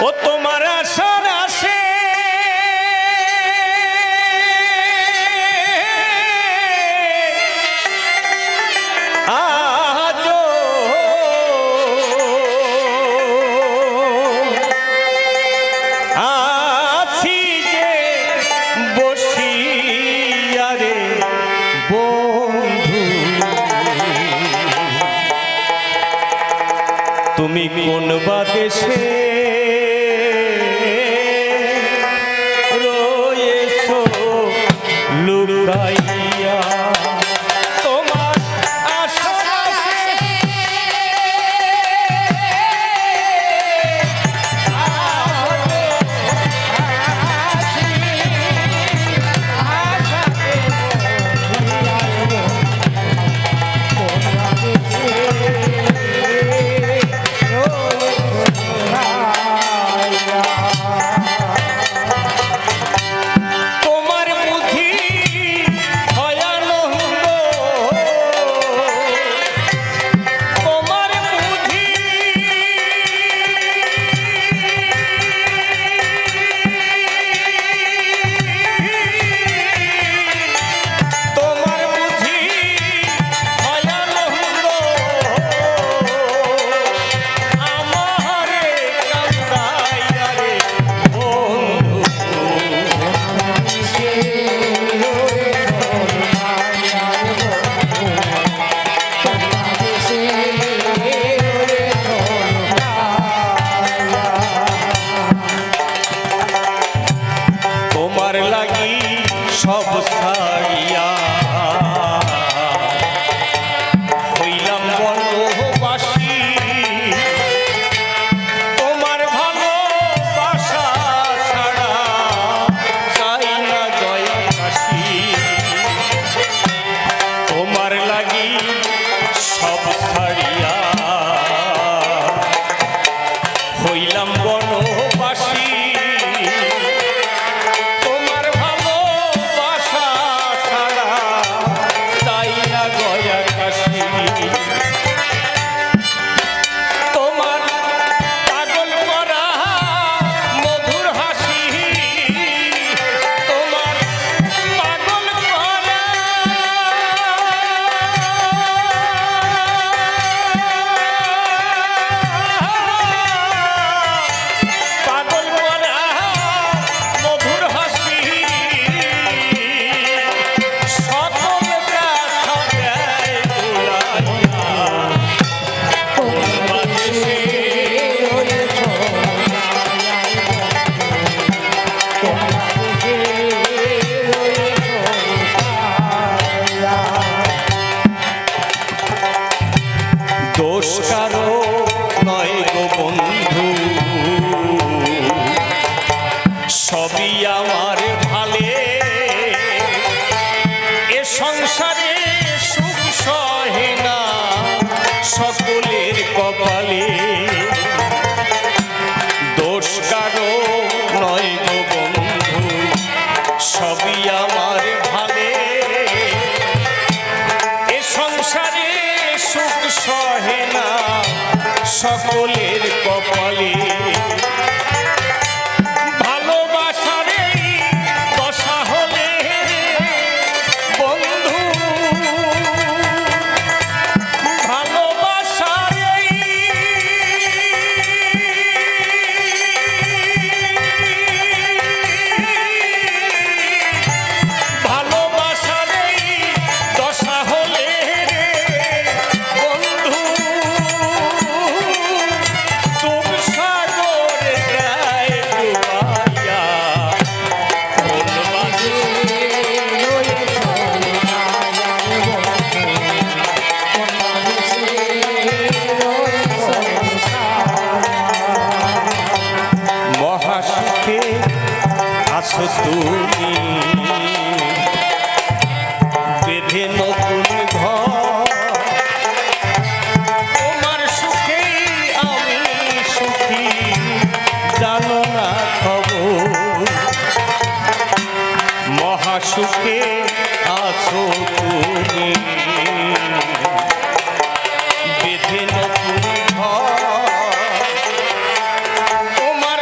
ও তোমার আশার আসে আজো আছি যে বসিয়া রে বন্ধু তুমি কোন বা দেশে রয়েছো লুকাইয়া তোমার আশার আসে তোমার বুদ্ধি ভয়ানন্দ তোমার বুদ্ধি তোমার বুদ্ধি ভয়ানন্দ আমারে কান্দাইয়া রে বন্ধু তোমার লাগি সব ছাড়িয়া হইলাম বনবাসী তোমার ভালোবাসা ছাড়া চাই না জয়া কাশী তোমার লাগি সব ছাড়িয়া হইলাম বনবাসী তোমার ভালোবাসা ছাড়া চাই না গয়া কাশী তোমার পাগল করা মধুর হাসি তোমার পাগল করা পাগল করা মধুর হাসি সকল ব্যথা দেয় ভুলাইয়া বাদেশে দোষ কারো নয় গো বন্ধু সবই আমার ভালে এ সংসারে সুখ সহে না সকলের কপালে দোষ কারো নয় গো বন্ধু সবই আমার ভালে এ সংসারে সুখ সহে না সকলের কপালে ভালোবাসার এই দশা হলে বন্ধু ভালোবাসার এই ভালোবাসার এই দশা হলে বন্ধু তুমি সাগরে গায়ে ডুবাইয়া কোন বাজে মহাসুখে আছো তুমি বেঁধে নতুন ঘর তোমার সুখেই আমি সুখী জানো না খবর মহাসুখে আছো তুমি বেঁধে নতুন ঘর তোমার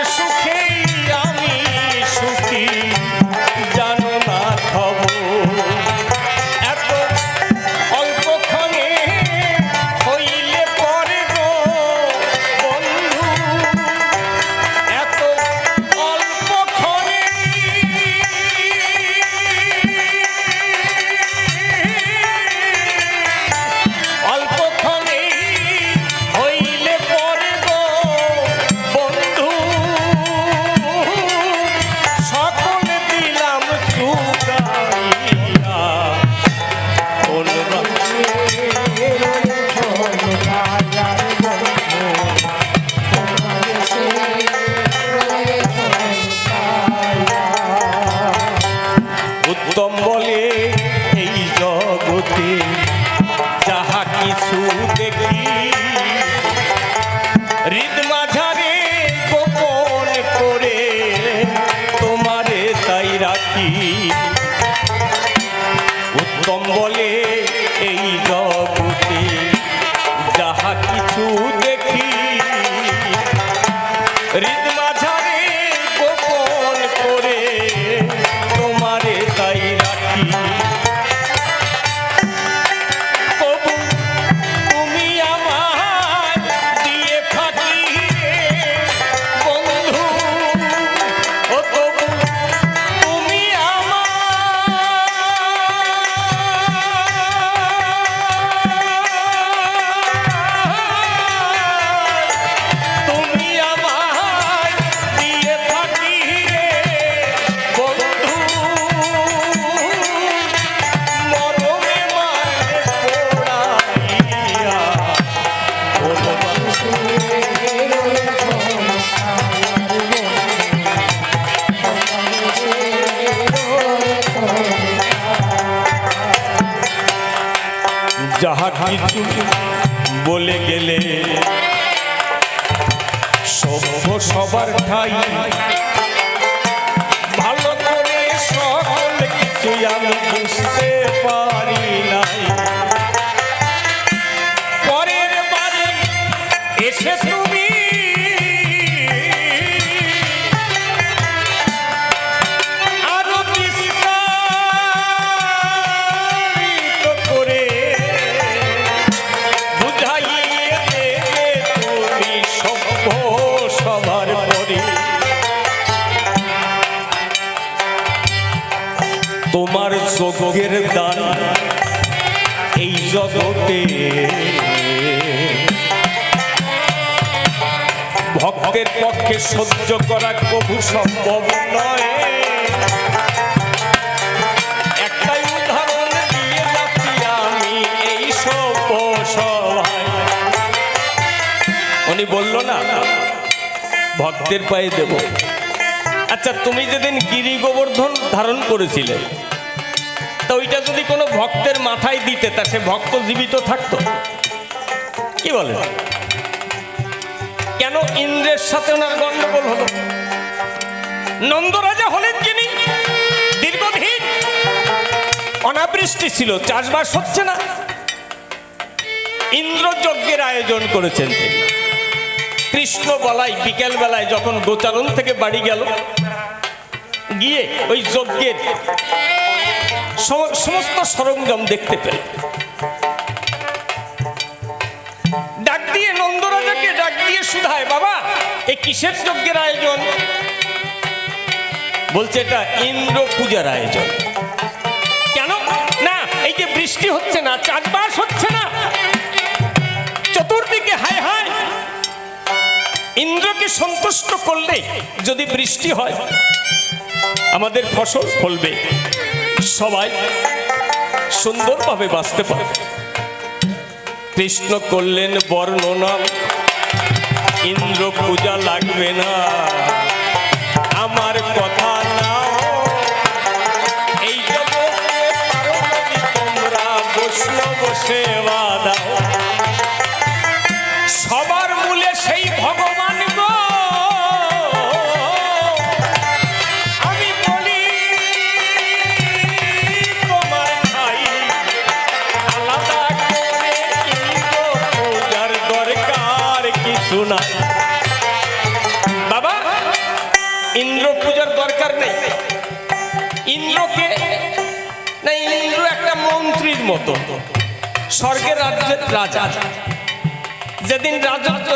রাখি। উত্তম বলে এই জগতে যাহা কিছু দেখি, হৃদ মাঝারে গোপন করে তোমারে তাই রাখি। তবু তুমি আমার দিয়ে ফাঁকি বন্ধু, ও তবু তুমি তুমি আমার দিয়ে ফাঁকি রে বন্ধু, মরমে মারে পোড়াইয়া যাহা কিছু বলে গেলে সভ্য সবার ঠাই, ভালো করে সকল কিছু আমি বুঝতে পারি নাই। পরের বারে এসে তুমি আরো বিস্তারিত করে বুঝাইয়ে দেবে তুমি সভ্য সবার পরে। তোমার যোগের দান এই জগতে ভক্তের পক্ষে সহ্য করা কবু সম্ভব নয়। একটাই উদাহরণ দিয়ে যাচ্ছি আমি এই সভায়। উনি বলল না ভক্তের পায়ে দেব। আচ্ছা, তুমি যেদিন গিরি গোবর্ধন ধারণ করেছিলে, তা ওইটা যদি কোনো ভক্তের মাথায় দিতে, তা সে ভক্ত জীবিত থাকতো? কি বলে? কেন ইন্দ্রের সাথে ওনার গন্ডগোল হলো? নন্দরাজা হলেন যিনি, দীর্ঘদিন অনাবৃষ্টি ছিল, চাষবাস হচ্ছে না, ইন্দ্রযজ্ঞের আয়োজন করেছেন তিনি। কৃষ্ণ বলাই বিকেল বেলায় যখন গোচারণ থেকে বাড়ি গেল, গিয়ে ওই যজ্ঞের সমস্ত সরঞ্জাম দেখতে পেল। ডাক দিয়ে নন্দরাজাকে ডাক দিয়ে শুধায়, বাবা এ কিসের যজ্ঞের আয়োজন? বলছে এটা ইন্দ্র পূজার আয়োজন। কেন? না এই যে বৃষ্টি হচ্ছে না, চাষবাস হচ্ছে না, চতুর্দিকে হায় হায়, ইন্দ্রকে সন্তুষ্ট করলে যদি বৃষ্টি হয় আমাদের ফসল ফলবে, সবাই সুন্দরভাবে বাঁচতে পারবে। কৃষ্ণ করলেন বর্ণনা, ইন্দ্র পূজা লাগবে না, আমার কথা নাও, এই জগতে পারো যদি তোমরা বৈষ্ণব সেবা দাও। সবার মূলে সেই ভগবান গো, আমি বলি তোমার ভাই, আলাদা করে ইন্দ্র পূজার দরকার কিছু নাই। বাবা ইন্দ্র পূজার দরকার নেই। ইন্দ্রকে না, ইন্দ্র একটা মন্ত্রীর মতো, স্বর্গের রাজ্যের রাজা। যেদিন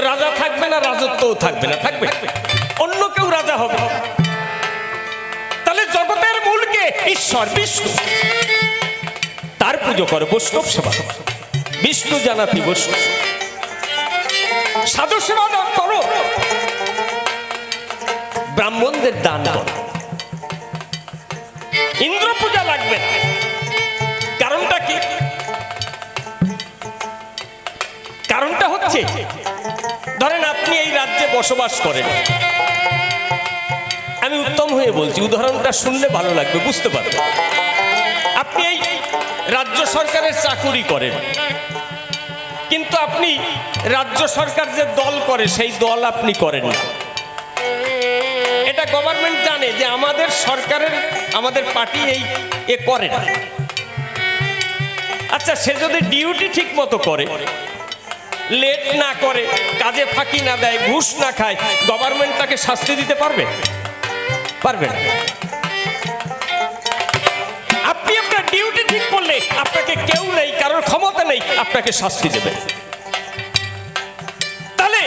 রাজা থাকবে না, রাজত্বও থাকবে না, থাকবে অন্য কেউ রাজা হবে। তাহলে জগতের মূলকে ঈশ্বর বিষ্ণু, তার পুজো করে, বৈষ্ণব সেবা, বিষ্ণু জানাতি বৈষ্ণব, সাধু সেবা করো, ব্রাহ্মণদের দান করো। ইন্দ্র পূজা লাগবে না। কারণটা কি? কারণটা হচ্ছে, ধরেন আপনি এই রাজ্যে বসবাস করেন, আমি উত্তম হয়ে বলছি, উদাহরণটা শুনলে ভালো লাগবে, বুঝতে পারবেন। আপনি এই রাজ্য সরকারের চাকুরি করেন, কিন্তু আপনি রাজ্য সরকার যে দল করে সেই দল আপনি করেন না। এটা গভর্নমেন্ট জানে যে আমাদের সরকারের আমাদের পার্টি এ করে না। আচ্ছা, সে যদি ডিউটি ঠিক মতো করে, লেট না করে, কাজে ফাঁকি না দেয়, ঘুষ না খায়, গভর্নমেন্ট তাকে শাস্তি দিতে পারবে? পারবে না। আপনি আপনার ডিউটি ঠিক করলে আপনাকে কেউ নেই, কারোর ক্ষমতা নেই আপনাকে শাস্তি দেবে। তাহলে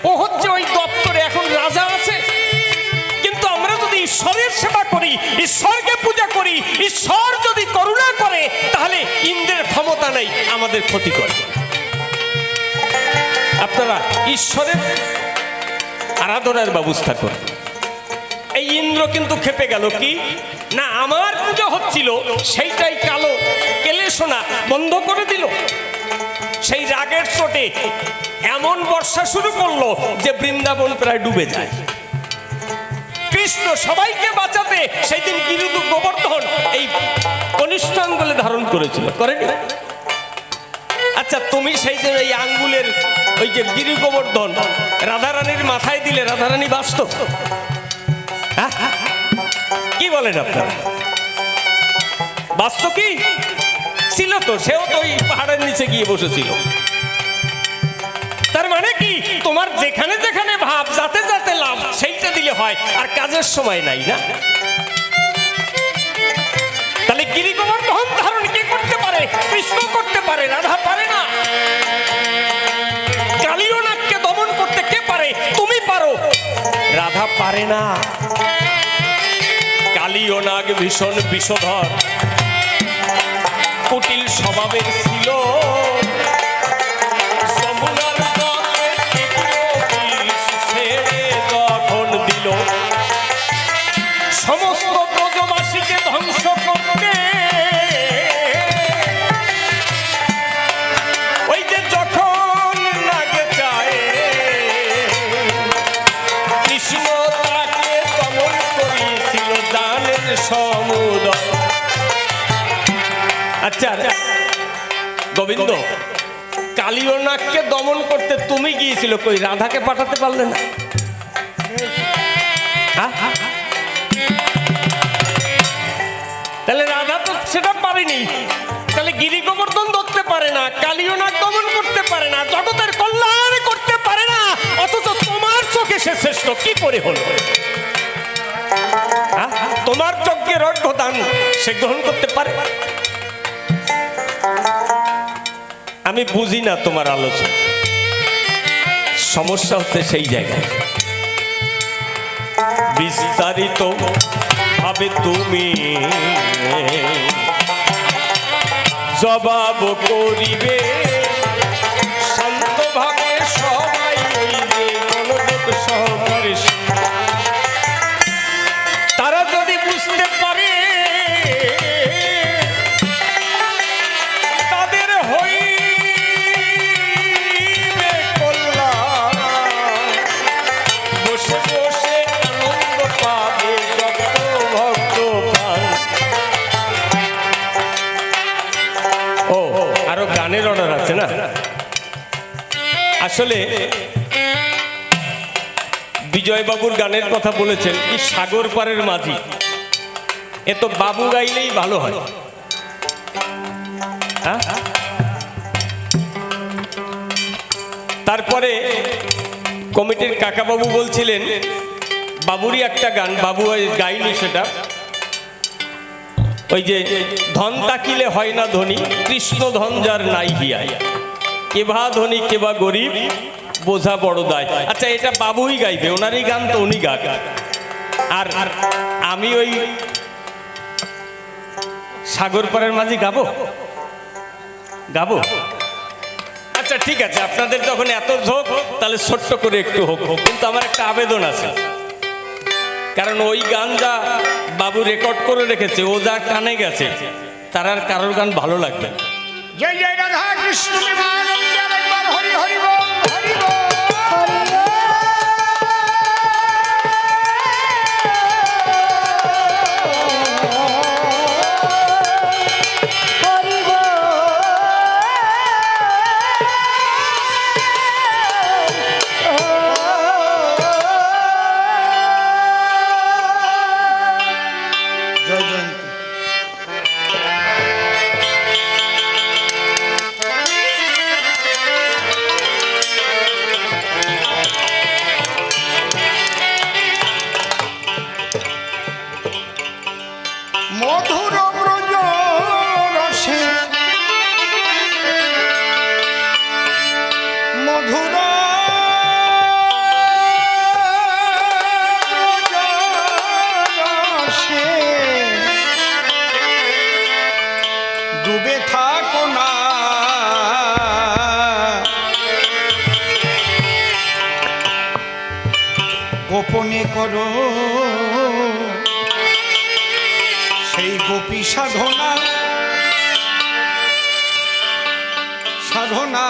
ও হচ্ছে ওই দপ্তরে এখন রাজা আছে, কিন্তু আমরা যদি ঈশ্বরের সেবা করি, ঈশ্বরকে পূজা করি, ঈশ্বর যদি করুণা করে, তাহলে ইন্দ্রের ক্ষমতা নেই আমাদের ক্ষতি করে। আপনারা ঈশ্বরের আরাধনার ব্যবস্থা করেন। এই ইন্দ্র কিন্তু খেপে গেল, কি না আমার পূজা হচ্ছিল সেইটাই কালো কেলে সোনা বন্ধ করে দিল। সেই রাগের চোটে এমন বর্ষা শুরু করলো যে বৃন্দাবন প্রায় ডুবে যায়। কৃষ্ণ সবাইকে বাঁচাতে সেই দিন গিরি গোবর্ধন এই কনিষ্ঠ আঙ্গুলে ধারণ করেছিল, করেনি? আচ্ছা, তুমি সেই দিন এই আঙ্গুলের ওই যে গিরি গোবর্ধন রাধারানীর মাথায় দিলে রাধারানী বাঁচত? কি বলেন আপনারা? বাঁচত কি? ছিল তো, সেও তো ওই পাহাড়ের নিচে গিয়ে বসেছিল। তার মানে কি, তোমার যেখানে যেখানে ভাব, যাতে যাতে লাভ, সেইটা দিলে হয়, আর কাজের সময় নাই না? তাহলে গিরি গোবর্ধন ধারণ কে করতে পারে? কৃষ্ণ করতে পারে, রাধা পারে না। কালীয় নাগকে দমন করতে কে পারে? তুমি পারো, রাধা পারে না। কালীয় নাগ ভীষণ বিষধর, কুটিল স্বভাবের ছিল। সমস্ত ব্রজবাসীকে ধ্বংস করতে ওই যে যখন লাগে চায়, কৃষ্ণ তাকে দমন করেছিল দানের সমুদয়। আচ্ছা গোবিন্দ, কালীয় নাগকে দমন করতে তুমি গিয়েছিল, কই রাধাকে পাঠাতে পারলে না? তাহলে রাধা তো সেটা পারেনি। তাহলে গিরি গোবর্ধন ধরতে পারে না, কালীয় নাগ দমন করতে পারে না, জগতের কল্যাণ করতে পারে না, অথচ তোমার চোখে সে শ্রেষ্ঠ কি করে হলো? তোমার যজ্ঞের অর্ঘদান সে গ্রহণ করতে পারে? আমি বুঝি না তোমার আলোচনা। সমস্যা হচ্ছে সেই জায়গায়। বিস্তারিত ভাবে তুমি জবাব করিবে, শান্ত ভাবে সবাই মনোযোগ সহকারে। তারা যদি বুঝতে পারে তাদের হইবে কল্যাণ, বসে বসে আনন্দ পাবে যত ভক্ত প্রাণ। ও আরো গানের অর্ডার আছে না? আসলে বিজয়বাবুর গানের কথা বলেছেন, কি সাগর পারের মাঝি, এ তো বাবু গাইলেই ভালো হয়। তারপরে কমিটির কাকাবাবু বলছিলেন বাবুরই একটা গান, বাবু গাইনি সেটা, ওই যে ধন তাকিলে হয় না ধনী, কৃষ্ণ ধন যার নাই হিয়ায়, কেবা ধনী কেবা গরিব, বোঝা বড় দায়। আচ্ছা, এটা বাবুই গাইবে, ওনারই গান তো উনি গান। আর আমি ওই সাগর পারের মাঝি গাবো? আচ্ছা ঠিক আছে, আপনাদের যখন এত ঝোঁক তাহলে ছোট্ট করে একটু হোক। কিন্তু আমার একটা আবেদন আছে, কারণ ওই গান যা বাবু রেকর্ড করে রেখেছে, ও যা কানে গেছে, তার আর কারোর গান ভালো লাগবে না। জয় জয় রাধা কৃষ্ণ প্রেমানন্দে একবার হরি হরি বল, হরি বল। রসে ডুবে থাকো না, গোপনে করো সেই গোপী সাধনা সাধনা।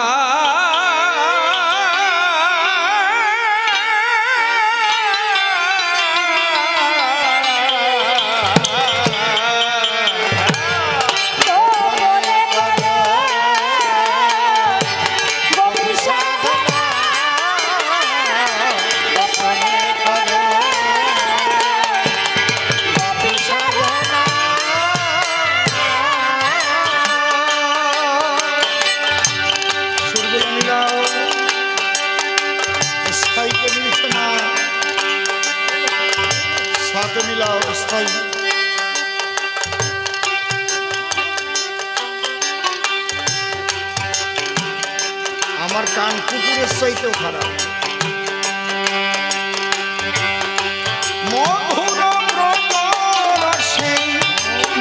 সাথে মিলাও স্থায়ী। আমার কান কুকুরের চাইতেও খারাপ। মধুর ব্রত রসে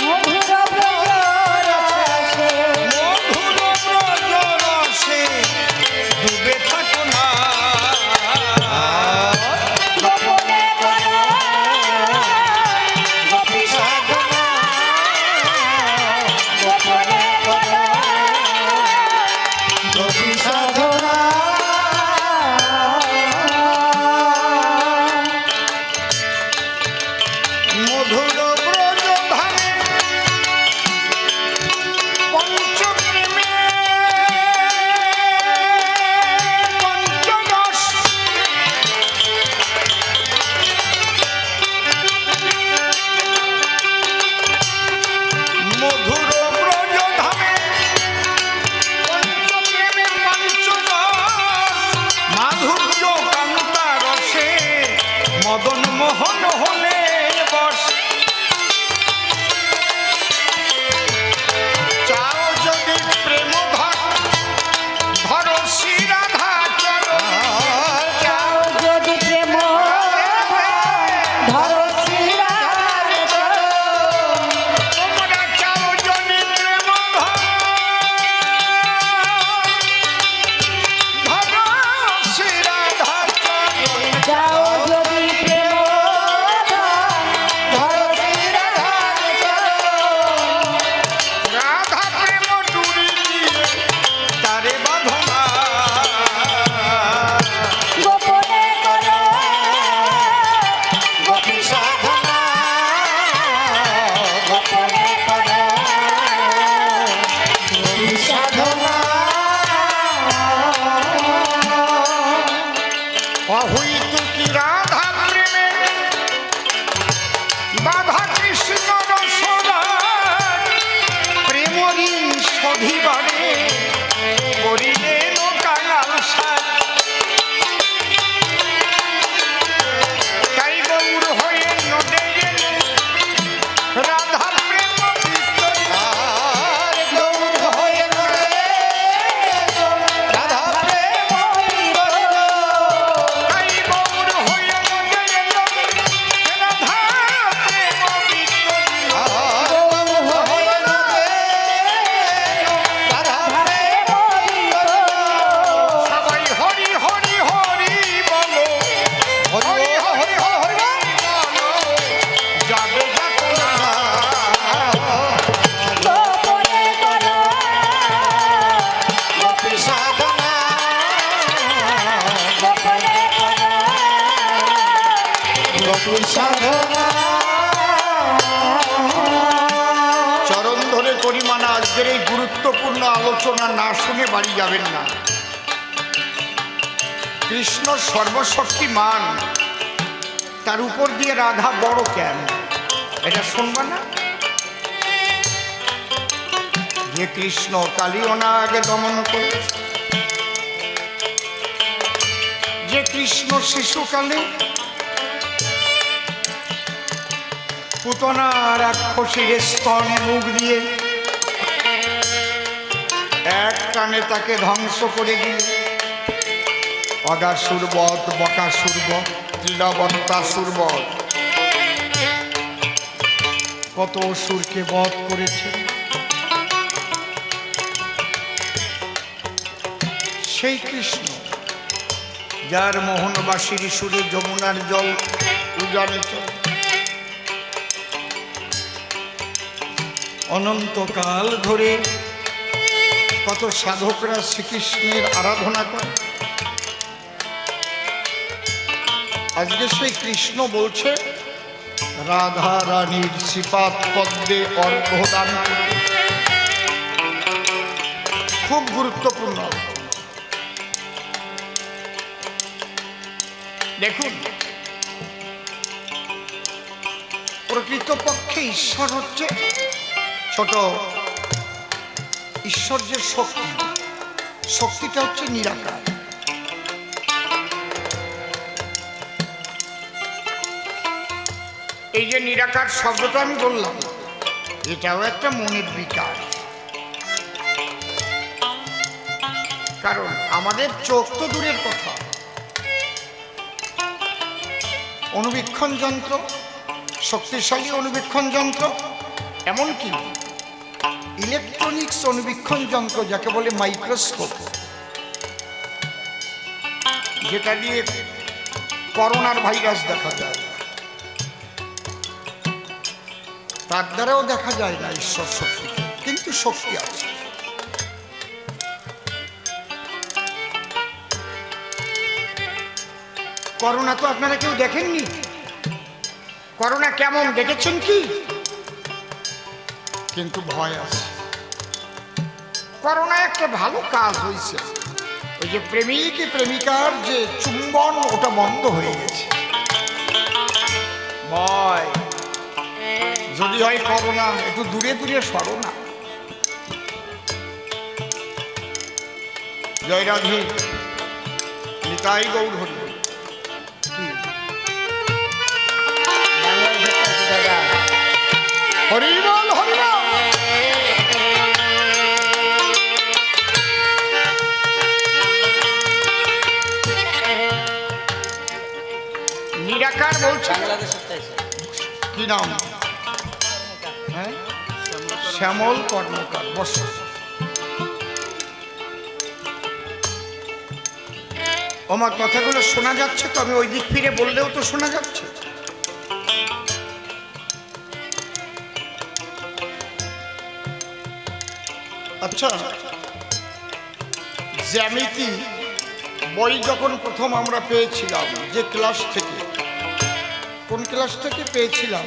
মধুর ব্রত রসে ডুবে থাকো না, মদন মোহন হলে বস। চাও যদি প্রেম ধরো শ্রীরাধা চরণ, চাও যদি প্রেম ধরো শ্রীরাধার চরণ, তোমরা চাও যদি প্রেম ধরো শ্রীরাধা চরণ, চাও যদি প্রেম ধরো শ্রীরাধার চরণ, রাধা প্রেম ডুরি দিয়ে তারে বাঁধনা, গোপনে করো গোপী সাধনা, গোপনে করো গোপী সাধনা। অহৈত কি রাধা প্রেমে বাধা কৃষ্ণ রসনা, প্রেমরি সধিবারে করিলেন কাঙাল সাজ, তাই গৌর হয়ে নদে গেলে রাধা প্রেম গৌর হয়ে নদে রাধা প্রেম বিতরণ, তাই গৌর হয়ে নদে গেল রাধা প্রেম বিতরণ। গৌর হয়ে নদে রাধা প্রেম বিতরণ। সবাই হরি হরি হরি বলো, হরি হরি হরি বলো, যাবে যাতনা। গোপনে করো গোপী সাধনা, গোপনে করো গোপী সাধনা। চরণ ধরে করিমানা আজকের এই গুরুত্বপূর্ণ আলোচনা না শুনে বাড়ি যাবেন না। কৃষ্ণ সর্বশক্তিমান, তার উপর দিয়ে রাধা বড় কেন এটা শুনবা না? যে কৃষ্ণ কালীও না আগে দমন করেছে, যে কৃষ্ণ শিশুকালে পুতনা রাক্ষসীর স্তনে মুখ দিয়ে এক টানে তাকে ধ্বংস করে দিল। অগাসুরবধ, বকাসুরবধ, ত্রিলবন্তাসুরবধ, কত অসুরকে বধ করেছেন। সেই কৃষ্ণ যার মোহনবাসীর সুরে যমুনার জল উজানে চলে, অনন্তকাল ধরে কত সাধকরা শ্রীকৃষ্ণের আরাধনা করে। আজকে সেই কৃষ্ণ বলছে রাধা রানীর শ্রীপাদ পদ্মে অর্ঘ্যদান করবে। খুব গুরুত্বপূর্ণ। দেখুন, প্রকৃতপক্ষে ঈশ্বর হচ্ছে ছোট, ঈশ্বর যে শক্তি, শক্তিটা হচ্ছে নিরাকার। এই যে নিরাকার শব্দটা আমি বললাম, এটাও একটা মনের বিকার। কারণ আমাদের চোখ তো দূরের কথা, অনুবীক্ষণ যন্ত্র, শক্তিশালী অনুবীক্ষণ যন্ত্র, এমনকি ইলেকট্রনিক্স অনুবীক্ষণ যন্ত্র যাকে বলে মাইক্রোস্কোপ, যেটা দিয়ে করোনার ভাইরাস দেখা যায়, তার দ্বারাও দেখা যায় না ঈশ্বর শক্তি, কিন্তু শক্তি আছে। করোনা তো আপনারা কেউ দেখেননি। করোনা কেমন দেখেছেন কি? কিন্তু ভয় আছে। করোনা একটা ভালো কাজ হয়েছে, ওই যে প্রেমিক প্রেমিকার যে চুম্বন, ওটা বন্ধ হয়ে গেছে। ভয় যদি হয় করোনা, একটু দূরে দূরে সরো না। জয় রাধে, নিতাই গৌর হরি। হরিবল হরিবল। নিরাকার বলছে, কি নাম? হ্যাঁ, শ্যামল কর্মকার। বস। আমার কথাগুলো শোনা যাচ্ছে তো? আমি ওই দিক ফিরে বললেও তো শোনা যাচ্ছে। আচ্ছা, জ্যামিতি বই যখন প্রথম আমরা পেয়েছিলাম, যে ক্লাস থেকে, কোন ক্লাস থেকে পেয়েছিলাম?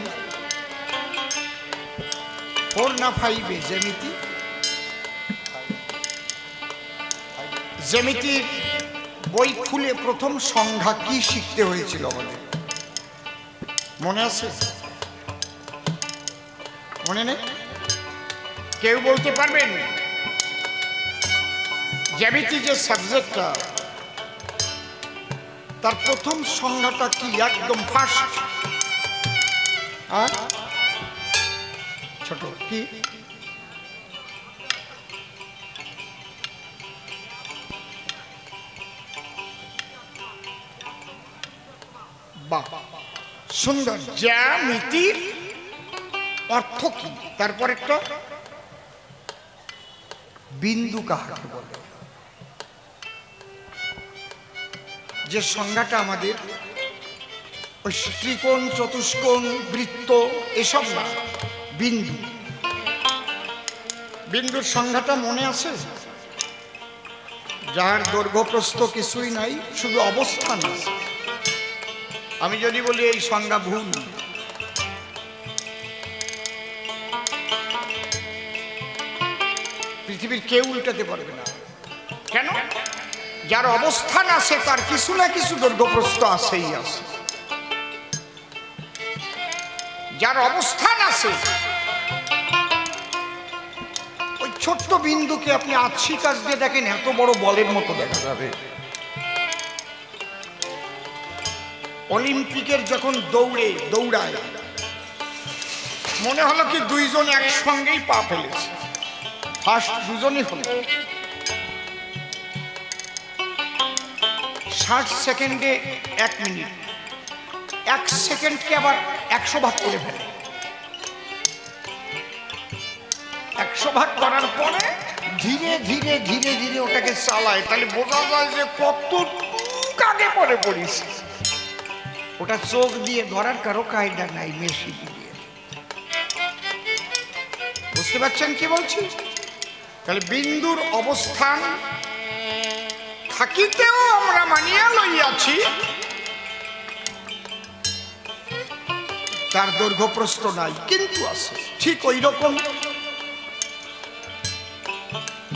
4 না 5-এ জ্যামিতি। জ্যামিতির বই খুলে প্রথম সংজ্ঞা কি শিখতে হয়েছিল আমাদের মনে আছে? মনে নেই? কেউ বলতে পারবেন জ্যামিতি যে সাবজেক্টটা, তার প্রথম সংজ্ঞাটা কি? একদম ফার্স্ট। ছোট কি? বাহ, সুন্দর। জ্যামিতির অর্থ কি? তারপর একটা বিন্দু কাকে বলে, যে সংজ্ঞাটা আমাদের ওই ত্রিকোণ, চতুষ্কোণ, বৃত্ত এসব না, বিন্দু। বিন্দুর সংজ্ঞাটা মনে আছে? যার দৈর্ঘ্য প্রস্থ কিছুই নাই, শুধু অবস্থান আছে। আমি যদি বলি এই সংজ্ঞা ভুল, পৃথিবীর কেউ উল্টাতে পারবে না। কেন? যার অবস্থান আছে তার কিছু না কিছু দৈর্ঘ্য প্রস্থ আছেই আছে। যার অবস্থান আছে, ওই ছোট্ট বিন্দুকে আপনি আছি কাজ দিয়ে দেখেন, এত বড় বলের মতো দেখা যাবে। অলিম্পিকের যখন দৌড়ায়, মনে হলো কি দুইজন একসঙ্গেই পা ফেলেছে, ফার্স্ট দুজনই হলো। 60 সেকেন্ডে 1 মিনিট, 1 সেকেন্ডকে আবার 100 ভাগ করে ফেলে। 100 ভাগ করার পরে ধীরে ধীরে ধীরে ধীরে ওটাকে চালায়, তাহলে বোঝা যায় যে কত কাকে পরে পড়িস। ওটা চোখ দিয়ে ধরার কারো কায়দা নাই, মেশিন দিয়ে। বুঝতে পারছেন কি বলছি? তাহলে বিন্দুর অবস্থান থাকিতেও আমরা মানিয়া লইয়াছি, তার দৈর্ঘ্য প্রস্থ নাই, কিন্তু আছে। ঠিক ওই রকম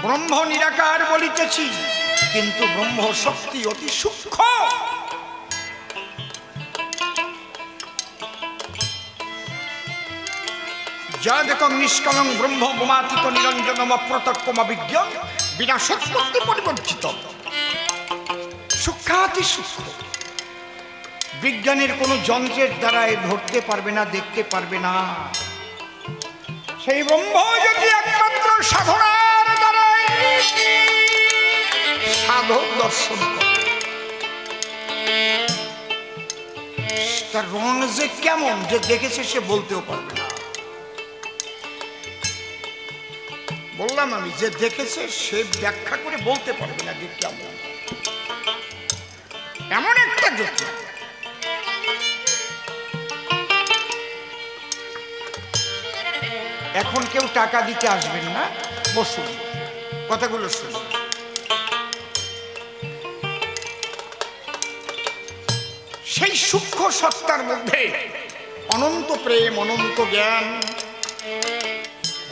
ব্রহ্ম নিরাকার বলিতেছি, কিন্তু ব্রহ্ম শক্তি অতি সূক্ষ্ম। যাদেকং নিষ্কলং ব্রহ্ম মমাতীত নিরঞ্জনম অপ্রত্যক্ষম অবিজ্ঞান বিনা সৎপত্তি পরিবর্জিত। সূক্ষ্মাতি সূক্ষ্ম, বিজ্ঞানের কোনো যন্ত্রের দ্বারাই ধরতে পারবে না, দেখতে পারবে না। সেই ব্রহ্ম যদি একমাত্র সাধনার দ্বারাই সাধক দর্শন করে, তার রং যে কেমন যে দেখেছে সে বলতেও পারবে না। বললাম আমি, যে দেখেছে সে ব্যাখ্যা করে বলতে পারবে না যে কেমন। এমন একটা জ্যোতি। এখন কেউ টাকা দিতে আসবেন না, বসুন, কথাগুলো শুনুন। সেই সূক্ষ্ম সত্তার মধ্যে অনন্ত প্রেম, অনন্ত জ্ঞান,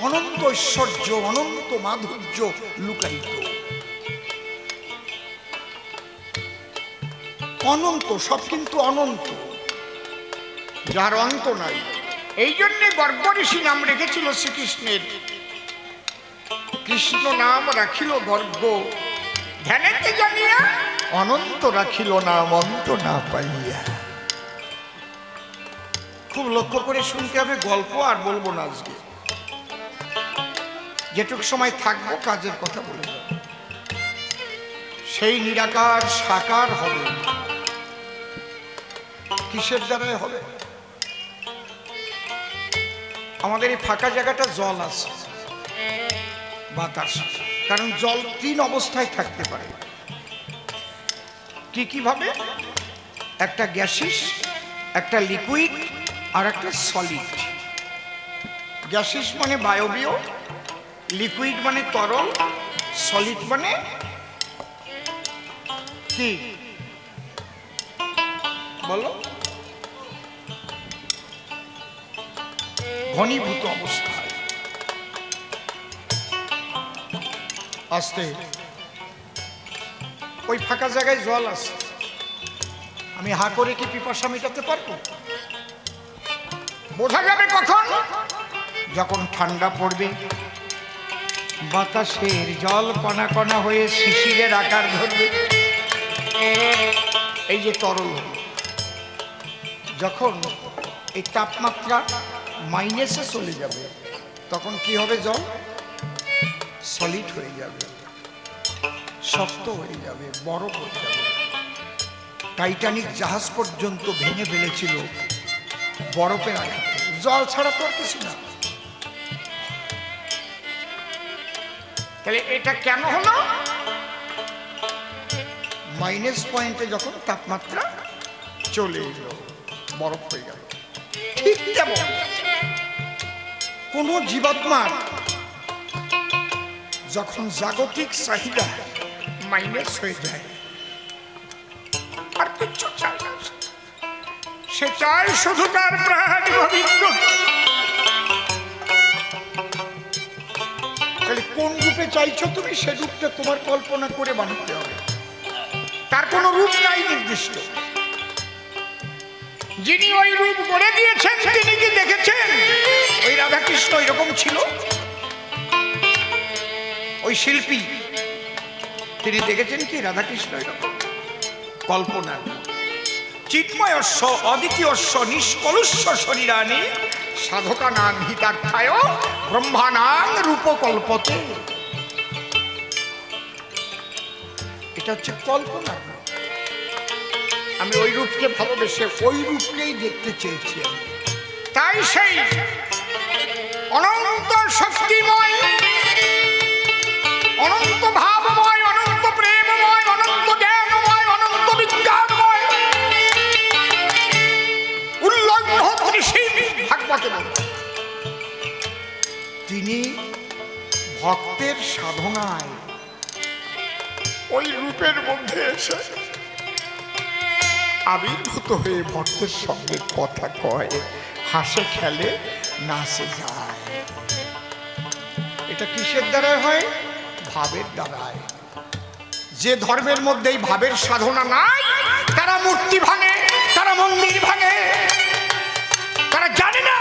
অনন্ত ঐশ্বর্য, অনন্ত মাধুর্য লুকায়িত। অনন্ত, সব কিন্তু অনন্ত, যার অন্ত নাই। এই জন্যে গর্গ ঋষি নাম রেখেছিল শ্রীকৃষ্ণের। কৃষ্ণ নাম রাখিল গর্গ, ধ্যানেতে জানিয়া অনন্ত রাখিল নাম অন্ত না পাইয়া। খুব লক্ষ্য করে শুনতে হবে গল্প, আর বলবো না আজকে। যেটুকু সময় থাকবো কাজের কথা বলে যাব। সেই নিরাকার সাকার হবে কিসের দ্বারাই হবে? আমাদের এই ফাঁকা জায়গাটা জল আছে, বাতাস। কারণ জল 3 অবস্থায় থাকতে পারে। কি কি ভাবে? একটা গ্যাসিস, একটা লিকুইড, আর একটা সলিড। গ্যাসিস মানে বায়বীয়, লিকুইড মানে তরল, সলিড মানে কি বলো? ঘনীভূত অবস্থায়। আস্তে ওই ফাঁকা জায়গায় জল আছে, আমি হা করে কি পিপাসা মেটাতে পারবো? বোঝা যাবে কখন? যখন ঠান্ডা পড়বে, বাতাসের জল কণা কণা হয়ে শিশিরের আকার ধরবে। এই যে তরল, যখন এই তাপমাত্রা মাইনাসে চলে যাবে, তখন কি হবে? জল সলিড হয়ে যাবে, শক্ত হয়ে যাবে, বরফ হয়ে যাবে। টাইটানিক জাহাজ পর্যন্ত ভেঙে ফেলেছিল বরফের আঘাতে। জল ছাড়া তো আর কিছু না। তাহলে এটা কেন হলো? মাইনাস পয়েন্টে যখন তাপমাত্রা চলে এলো, বরফ হয়ে গেল। ঠিক তেমন কোন জীবাত্মার যখন জাগতিক চাহিদা মাইনাস হয়ে যায়, আর কিছু চায় না, সে চায় শুধু তার প্রাণ পবিত্র। তাহলে কোন রূপে চাইছো তুমি, সে রূপটা তোমার কল্পনা করে বানাতে হবে। তার কোনো রূপ নাই নির্দিষ্ট। যিনি ওই রূপ গড়ে দিয়েছেন তিনি কি দেখেছেন ওই রাধাকৃষ্ণ এরকম ছিল? ওই শিল্পী তিনি দেখেছেন কি রাধাকৃষ্ণ এরকম? কল্পনা। চিন্ময়স্য অদ্বিতীয়স্য নিষ্কলুষ্য শরীরানি সাধকানাং হিতার্থায় ব্রহ্মানাং রূপকল্পতে। এটা হচ্ছে কল্পনা। আমি ওই রূপকে ভালোবেসে ওই রূপকেই দেখতে চেয়েছি। তাই সেই অনন্ত শক্তিময়, অনন্ত ভাবময়, অনন্ত প্রেমময়, অনন্ত জ্ঞানময়, অনন্ত বিজ্ঞানময়, উল্লগ্ন ঋষি ভাগবতে বলছেন, তিনি ভক্তের সাধনায় ওই রূপের মধ্যে এসে আবির্ভূত হয়ে ভক্তের সঙ্গে কথা কয়, হাসে খেলে নাচে যায়। এটা কিসের দ্বারায় হয়? ভাবের দ্বারায়। যে ধর্মের মধ্যে এই ভাবের সাধনা নাই, তারা মূর্তি ভাঙে, তারা মন্দির ভাঙে, তারা জানে না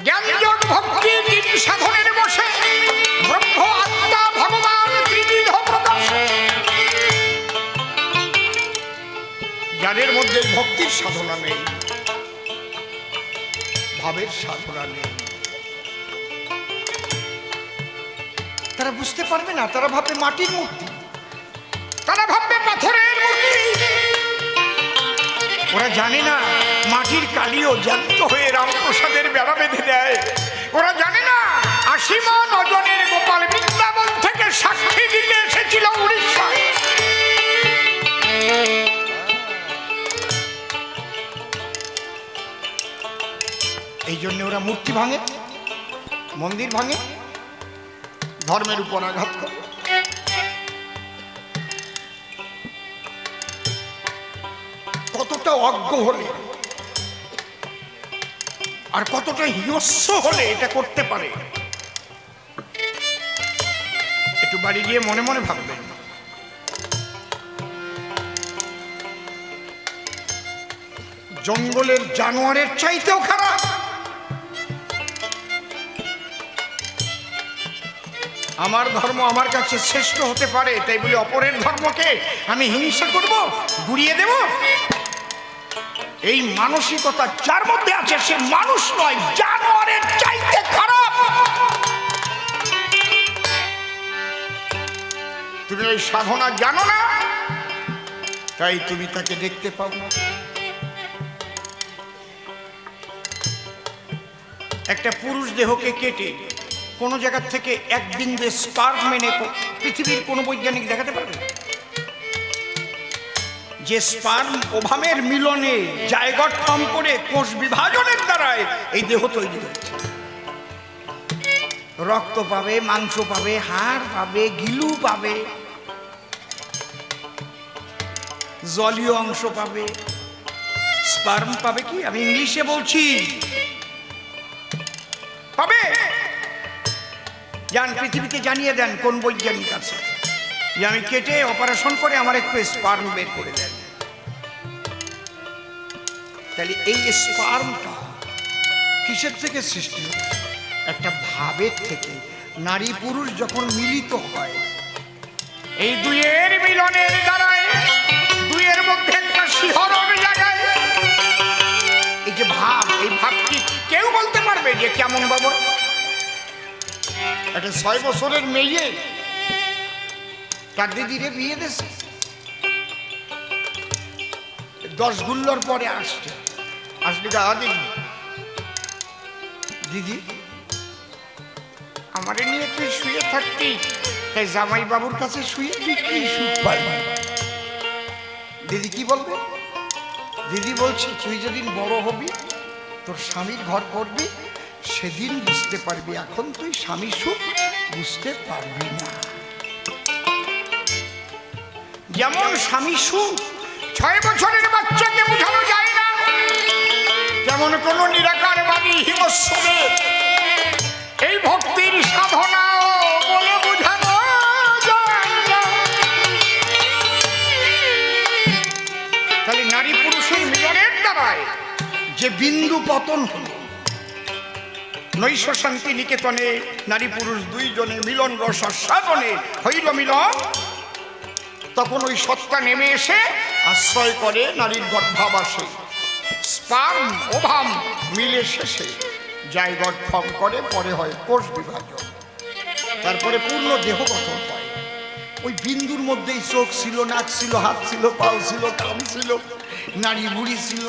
জ্ঞানযোগ ভক্তি তিন সাধনের বসে ব্রহ্ম আত্মা ভগবান ত্রিবিধ প্রকাশ। জ্ঞানের মধ্যে ভক্তির সাধনা নেই, ভাবের সাধনা নেই। তারা বুঝতে পারবে না, তারা ভাববে মাটির মূর্তি, তারা ভাববে পাথরের মূর্তি। ওরা জানে না মাটির কালিও জ্যান্ত হয়ে রামপ্রসাদের বেড়া বেঁধে দেয়। ওরা জানে না ৮০ মণ ওজনের গোপাল বৃন্দাবন থেকে সাক্ষী দিতে এসেছিল উড়িষ্যায়। এই জন্য ওরা মূর্তি ভাঙে, মন্দির ভাঙে, ধর্মের উপর আঘাত করে। কতটা অজ্ঞ হলে আর কতটা হিংস্র হলে এটা করতে পারে, একটু বাড়ি গিয়ে মনে মনে ভাববেন। জঙ্গলের জানোয়ারের চাইতেও খারাপ। আমার ধর্ম আমার কাছে শ্রেষ্ঠ হতে পারে, তাই বলে অপরের ধর্মকে আমি হিংসা করব, গুড়িয়ে দেব? এই মানসিকতা যার মধ্যে আছে সে মানুষ নয়, জানোয়ারের চাইতে খারাপ। তুমি ওই সাধনা জানো না, তাই তুমি তাকে দেখতে পাও না। একটা পুরুষ দেহকে কেটে কোনো জায়গা থেকে একদিন যে স্পার্ম মেনে পৃথিবীর কোনো বৈজ্ঞানিক দেখাতে পারবে? যে স্পার্ম ওভামের মিলনে জায়গট ফর্ম করে কোষ বিভাজনের দ্বারায় এই দেহ তৈরি হয়েছে। রক্ত পাবে, মাংস পাবে, হাড় পাবে, গিলু পাবে, জলীয় অংশ পাবে, স্পার্ম পাবে। কি আমি ইংলিশে বলছি, পাবে। যান পৃথিবীতে জানিয়ে দেন কোন বৈজ্ঞানিক আছে যে আমি কেটে অপারেশন করে আমার একটু স্পার্ম বের করে দেন। তাহলে এই স্পার্মটা কিসের থেকে সৃষ্টি হয়? একটা ভাবের থেকে। নারী পুরুষ যখন মিলিত হয়, এই দুইয়ের মিলনের দ্বারায় দুইয়ের মধ্যে একটা শিহরণ জাগায়। এই যে ভাব, এই ভাব কি কেউ বলতে পারবে যে কেমন বাবু? একটা ৬ বছরের মেয়ে তার দিদিরে বিয়ে দিয়েছে, 10 গুল্লোর পরে আসছে, আসলে দিদি আমারে নিয়ে তুই শুয়ে থাকতি, তাই জামাই বাবুর কাছে শুয়ে তুই কি সুখ পাবি? দিদি কি বলবে? দিদি বলছে তুই যেদিন বড় হবি, তোর স্বামীর ঘর করবি, সেদিন বুঝতে পারবি, এখন তুই স্বামীর সুখ বুঝতে পারবি না। যেমন স্বামী সুখ 6 বছরের বাচ্চাকে বোঝানো যায় না, যেমন কোন নিরাকারবাদী হিমস্বরে এই ভক্তির সাধনাও বলে বোঝানো যায় না। তাহলে নারী পুরুষের মিলনের দ্বারায় যে বিন্দু পতন হল, নৈশ শান্তি নিকেতনে নারী পুরুষ দুইজনে মিলন রস সাধনে হইল মিলন, তখন ওই সত্তা নেমে এসে আশ্রয় করে নারীর গর্ভাবাসে। স্পার্ম ওভাম মিলে শেষে জায়গট ফর্ম করে, পরে হয় কোষ বিভাজন, তারপরে পূর্ণ দেহ গঠন হয়। ওই বিন্দুর মধ্যেই চোখ ছিল, নাক ছিল, হাত ছিল, পাও ছিল, কান ছিল, নাড়ি বুড়ি ছিল,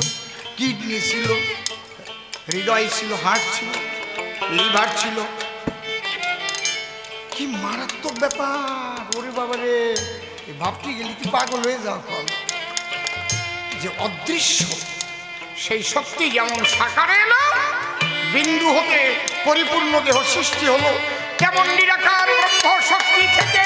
কিডনি ছিল, হৃদয় ছিল, হার্ট ছিল, লিভার ছিল। কি মারাত্মক ব্যাপার! ওরে বাবা রে, ভাবতে গেলে কি পাগল হয়ে যাওয়া ফল। যে অদৃশ্য সেই শক্তি যেমন সাকারে এলো, বিন্দু হতে পরিপূর্ণ দেহ সৃষ্টি হলো, কেমন নিরাকার ব্রহ্ম শক্তি থেকে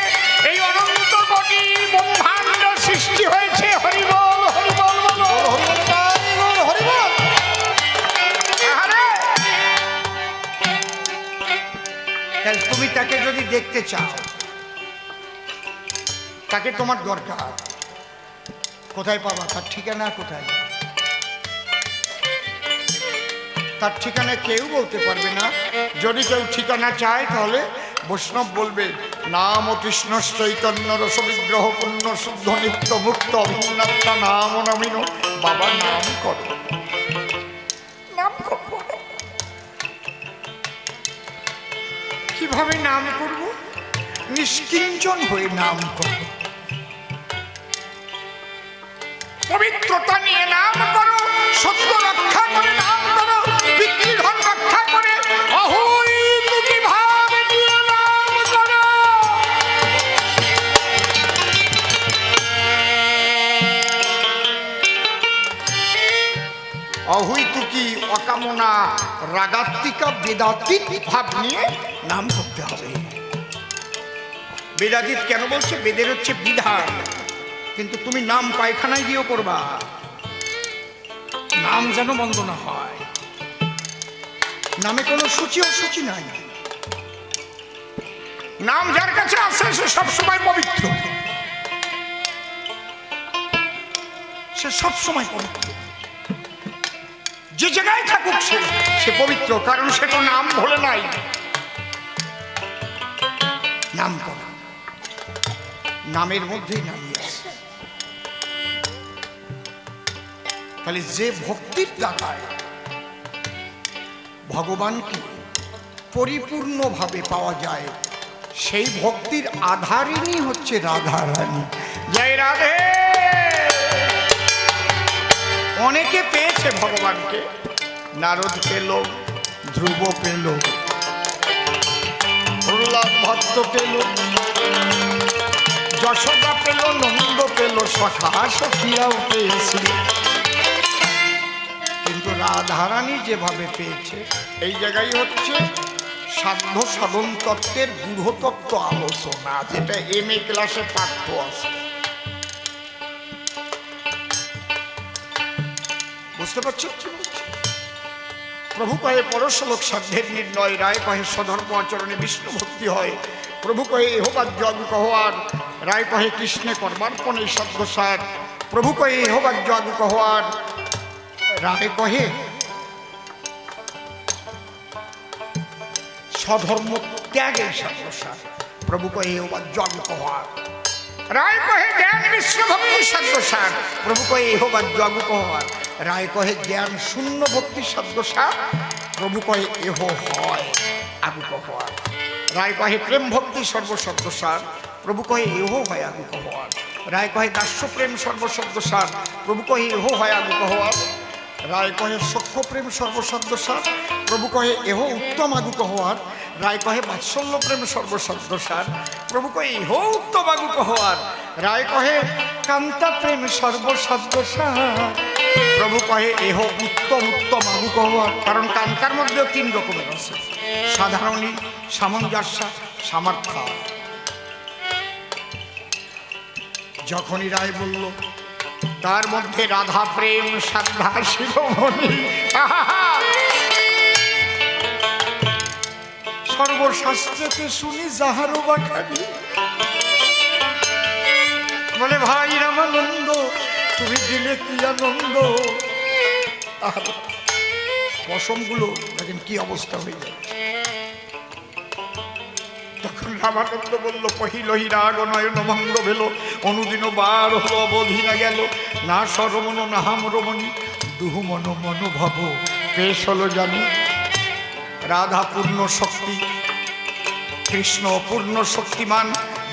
এই অনন্ত কোটি ব্রহ্মাণ্ড সৃষ্টি হয়েছে। হরিবল হরিবল বলো, হরিবল হরিবল। তাহলে তুমি তাকে যদি দেখতে চাও, তাকে তোমার দরকার, কোথায় পাবা? তার ঠিকানা কোথায়? তার ঠিকানা কেউ বলতে পারবে না। যদি কেউ ঠিকানা চায় তাহলে বৈষ্ণব বলবে, নাম কৃষ্ণ চৈতন্য রসবিগ্রহ পুণ্য শুদ্ধ নিত্য মুক্ত অভিন্নাত্মা নাম নমিন। বাবা নাম করো, নাম করো। কিভাবে নাম করব? নিষ্কিঞ্চন হয়ে নাম করো, পবিত্রতা নিয়ে নাম করো, সত্য রক্ষা করে নাম করো, পিতৃধন রক্ষা করে অহৈতুকী ভাব নিয়ে নাম করো। অহৈতুকী, অকামনা, রাগাত্মিকা, বেদাতীত ভাব নিয়ে নাম করতে হবে। বেদাতীত কেন বলছে? বেদের হচ্ছে বিধান, কিন্তু তুমি নাম পায়খানায় গিয়েও করবা, নাম যেন বন্ধ না হয়। নামে কোনো সূচি অসূচি নাই। নাম যার কাছে আছে সে সবসময় পবিত্র, সে সবসময় পবিত্র। যে জায়গায় থাকুক সে পবিত্র, কারণ সে তো নাম ভোলে নাই। নাম করা, নামের মধ্যেই নামিয়ে আছে। তাহলে যে ভক্তির দ্বারায় ভগবানকে পরিপূর্ণভাবে পাওয়া যায়, সেই ভক্তির আধারিণী হচ্ছে রাধা রানী। জয় রাধে। অনেকে পেয়েছে ভগবানকে, নারদ পেল, ধ্রুব পেল, প্রহ্লাদ ভক্ত পেল, যশোদা পেল, নন্দ পেল, সখা সখীরাও পেয়েছিল। কিন্তু রাধারানী যেভাবে পেয়েছে, এই জায়গায় হচ্ছে সাধ্য সাধন তত্ত্বের গূঢ়তত্ত্ব আলোচনা, যেটা MA ক্লাসে পাঠ্য আছে। বুঝতে পারছো? প্রভু কহে পরশলোক সাধ্যের নির্ণয়, রায় কহে স্বধর্ম আচরণে বিষ্ণু ভক্তি হয়। প্রভু কহে এহোবার জগ কহোয়ার, রায় কহে কৃষ্ণে কর্মার্পণে সদ্যসার। প্রভু কহে এহোবার জগ কহোয়ার, রায় কহে স্বধর্ম ত্যাগের সদ্যসার। প্রভু কহে এহোবার জগ কহোয়ার, রায় কহে জ্ঞান বিশ্বভক্তি সদ্যসার। প্রভু কহে এহোবার জগ কহোয়ার, রায় কহে জ্ঞান শূন্য ভক্তি সদ্যসার। প্রভু কহে এহ হয় আগু কহোয়ার, রায় কহে প্রেম ভক্তি সর্বসদ্যসার। প্রভু কহে এহ হয় আগু কহোয়ার, রায় কহে দাস্য প্রেম সর্বসদ্যসার। প্রভু কহে এহ হয় আগু কহোয়ার, রায় কহে সখ্য প্রেম সর্বসদ্যসার। প্রভু কহে এহ উত্তম আগু কহোয়ার, রায় কহে বাৎসল্য প্রেম সর্বসদ্যসার। প্রভু কহে এহ উত্তম আগু কহোয়ার, রায় কহে কান্তা প্রেম সর্বসদ্যসার। প্রভু কহে এহ উত্তম উত্তম আগু কহোয়ার। কারণ কান্তার মধ্যেও 3 রকমের আছে, সাধারণী, সামঞ্জস্য, সামর্থ্য। যখনই রায় বলল তার মধ্যে রাধা প্রেম শ্রদ্ধা শিরোমণি, সর্বশাস্ত্রেতে শুনি যাহারও বাখানি। বলে ভাই রামানন্দ, তুমি দিলে কি আনন্দ। পশমগুলো দেখেন কি অবস্থা হয়ে যায়। তখন রামানন্দ বলল, কহিলহি রাগ নয়ন ভঙ্গ ভেল, অনুদিন বার হলো অবধি না গেল, না সরমন না হাম রমণী, দুহু মন মনোভাব পেশ হলো জানি। রাধা পূর্ণ শক্তি, কৃষ্ণ পূর্ণ শক্তিমান,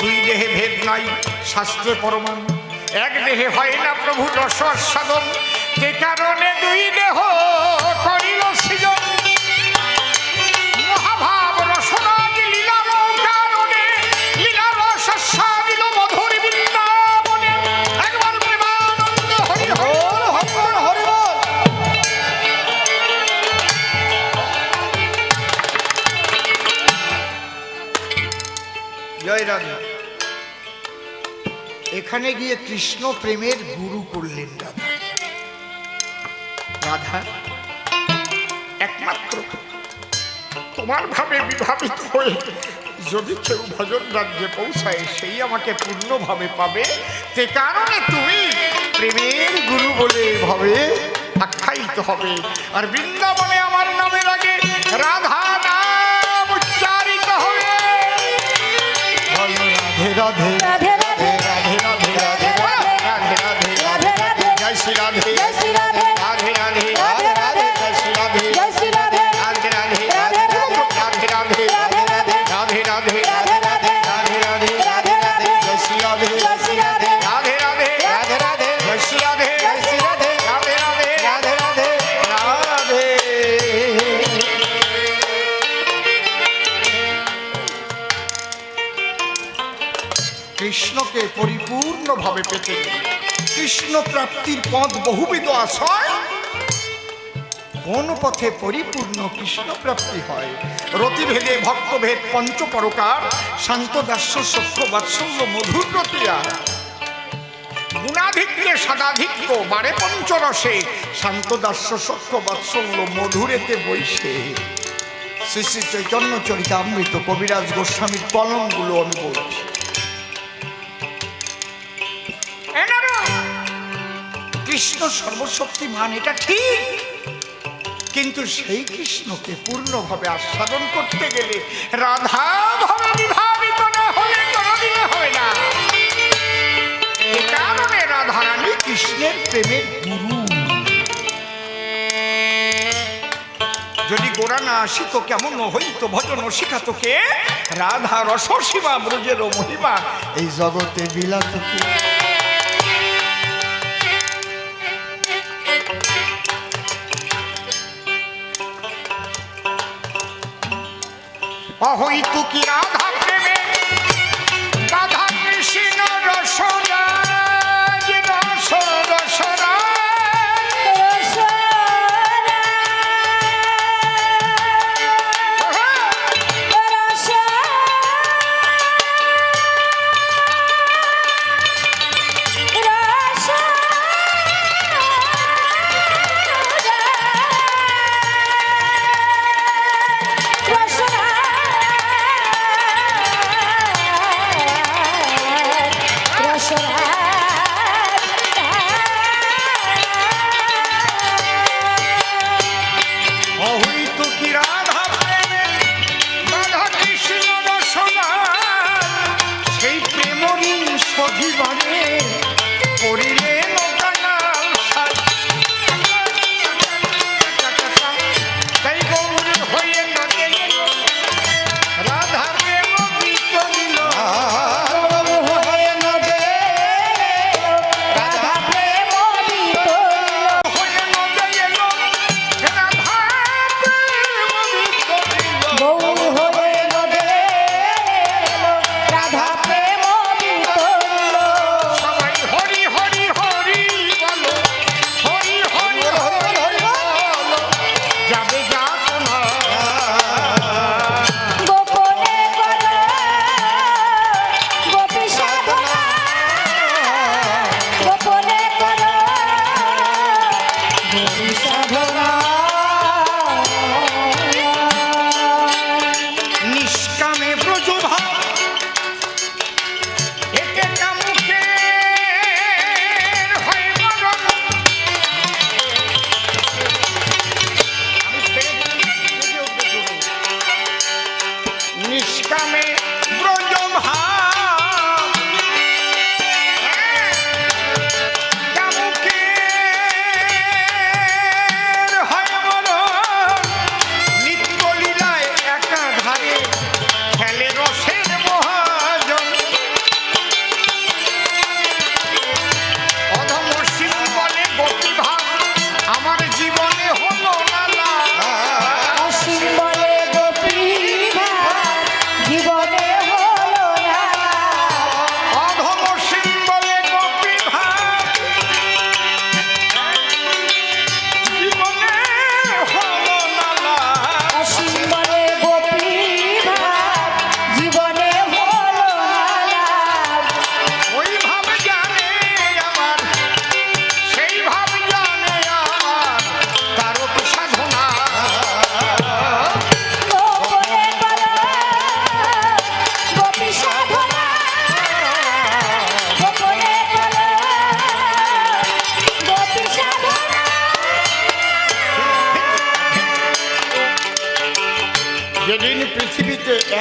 দুই দেহে ভেদ নাই শাস্ত্রে প্রমাণ, এক দেহে হয় না প্রভু রস আস্বাদন, যে কারণে দুই দেহ করিল সৃজন। মহাভাব রসরাজ লীলার কারণে লীলা রস আস্বাদিল মধুর বৃন্দাবনে। একবার প্রেমানন্দ হরি হরি হরি হরি বল। জয় রাধা। এখানে গিয়ে কৃষ্ণ প্রেমের গুরু করলেন রাধা। রাধা একমাত্র তোমার ভাবে বিভাবিত হয়ে যদি কেউ ভজন রাজ্যে পৌঁছায় সেই আমাকে পূর্ণভাবে পাবে, সে কারণে তুমি প্রেমের গুরু বলে ভাবে আখ্যায়িত হবে। আর বৃন্দাবনে আমার নামের আগে রাধা নাম উচ্চারিত হবে। বলো রাধে রাধে রাধে রাধে রাধে রাধে রাধে রাধে রাধে রাধে রাধে জয় শ্রী রাধে জয় শ্রী রাধে রাধে রাধে রাধে রাধে জয় শ্রী রাধে জয় শ্রী রাধে রাধে রাধে রাধে রাধে রাধে রাধে রাধে রাধে রাধে রাধে রাধে রাধে রাধে রাধে রাধে রাধে জয় শ্রী রাধে জয় শ্রী রাধে রাধে রাধে রাধে রাধে জয় শ্রী রাধে জয় শ্রী রাধে রাধে রাধে রাধে রাধে রাধে। কৃষ্ণকে পরিপূর্ণভাবে পেতে গেলে কৃষ্ণ প্রাপ্তির পথ বহুবিধ আশয়। কোন পথে পরিপূর্ণ কৃষ্ণ প্রাপ্তি হয়? রতিভেদে ভক্তভেদ পঞ্চপরকার, শান্ত দাস্য সখ্য বাৎসল্য মধুর রতিয়া। গুণাধিক্যে সদাধিক্য বারে পঞ্চরসে, শান্ত দাস্য সখ্য বাৎসল্য মধুরেতে বৈশে। শ্রী শ্রী চৈতন্য চরিতামৃত কবিরাজ গোস্বামীর কলমগুলো আমি বলছি। কৃষ্ণ সর্বশক্তিমান, এটা ঠিক, কিন্তু সেই কৃষ্ণকে পূর্ণভাবে আস্বাদন করতে গেলে রাধা ভাবে বিভাবিত না হলে কোনোদিন হবে না। এ কারণে রাধারানী কৃষ্ণের প্রেমের গুরু। যদি গোড়া না আসিত কেমন হইত ভজন শিখাত কে? রাধা রস সীমা ব্রজের মহিমা এই জগতে বিলাত কে? অহৈতু কি রাধা প্রেমে রাধা কৃষ্ণ রসরাজ রস রসরাজ।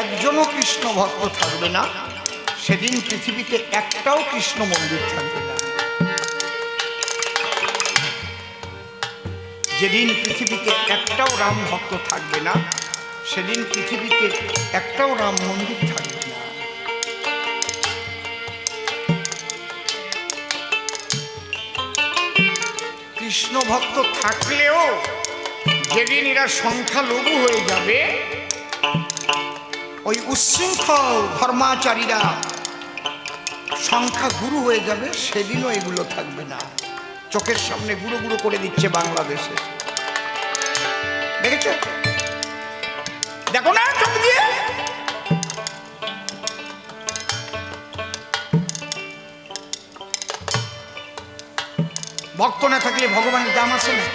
একজনও কৃষ্ণ ভক্ত থাকবে না, সেদিন পৃথিবীতে একটাও কৃষ্ণ মন্দির থাকবে না। যেদিন পৃথিবীতে একটাও রাম ভক্ত থাকবে না, সেদিন পৃথিবীতে একটাও রাম মন্দির থাকবে না। কৃষ্ণ ভক্ত থাকলেও যেদিন এরা সংখ্যালঘু হয়ে যাবে, ওই উচ্ছৃঙ্খল ধর্মাচারীরা সংখ্যা গুরু হয়ে যাবে, সেদিনও এগুলো থাকবে না। চোখের সামনে গুঁড়ো গুঁড়ো করে দিচ্ছে বাংলাদেশে, দেখেছো? দেখো না চোখ দিয়ে। ভক্ত না থাকলে ভগবানের দাম আছে না?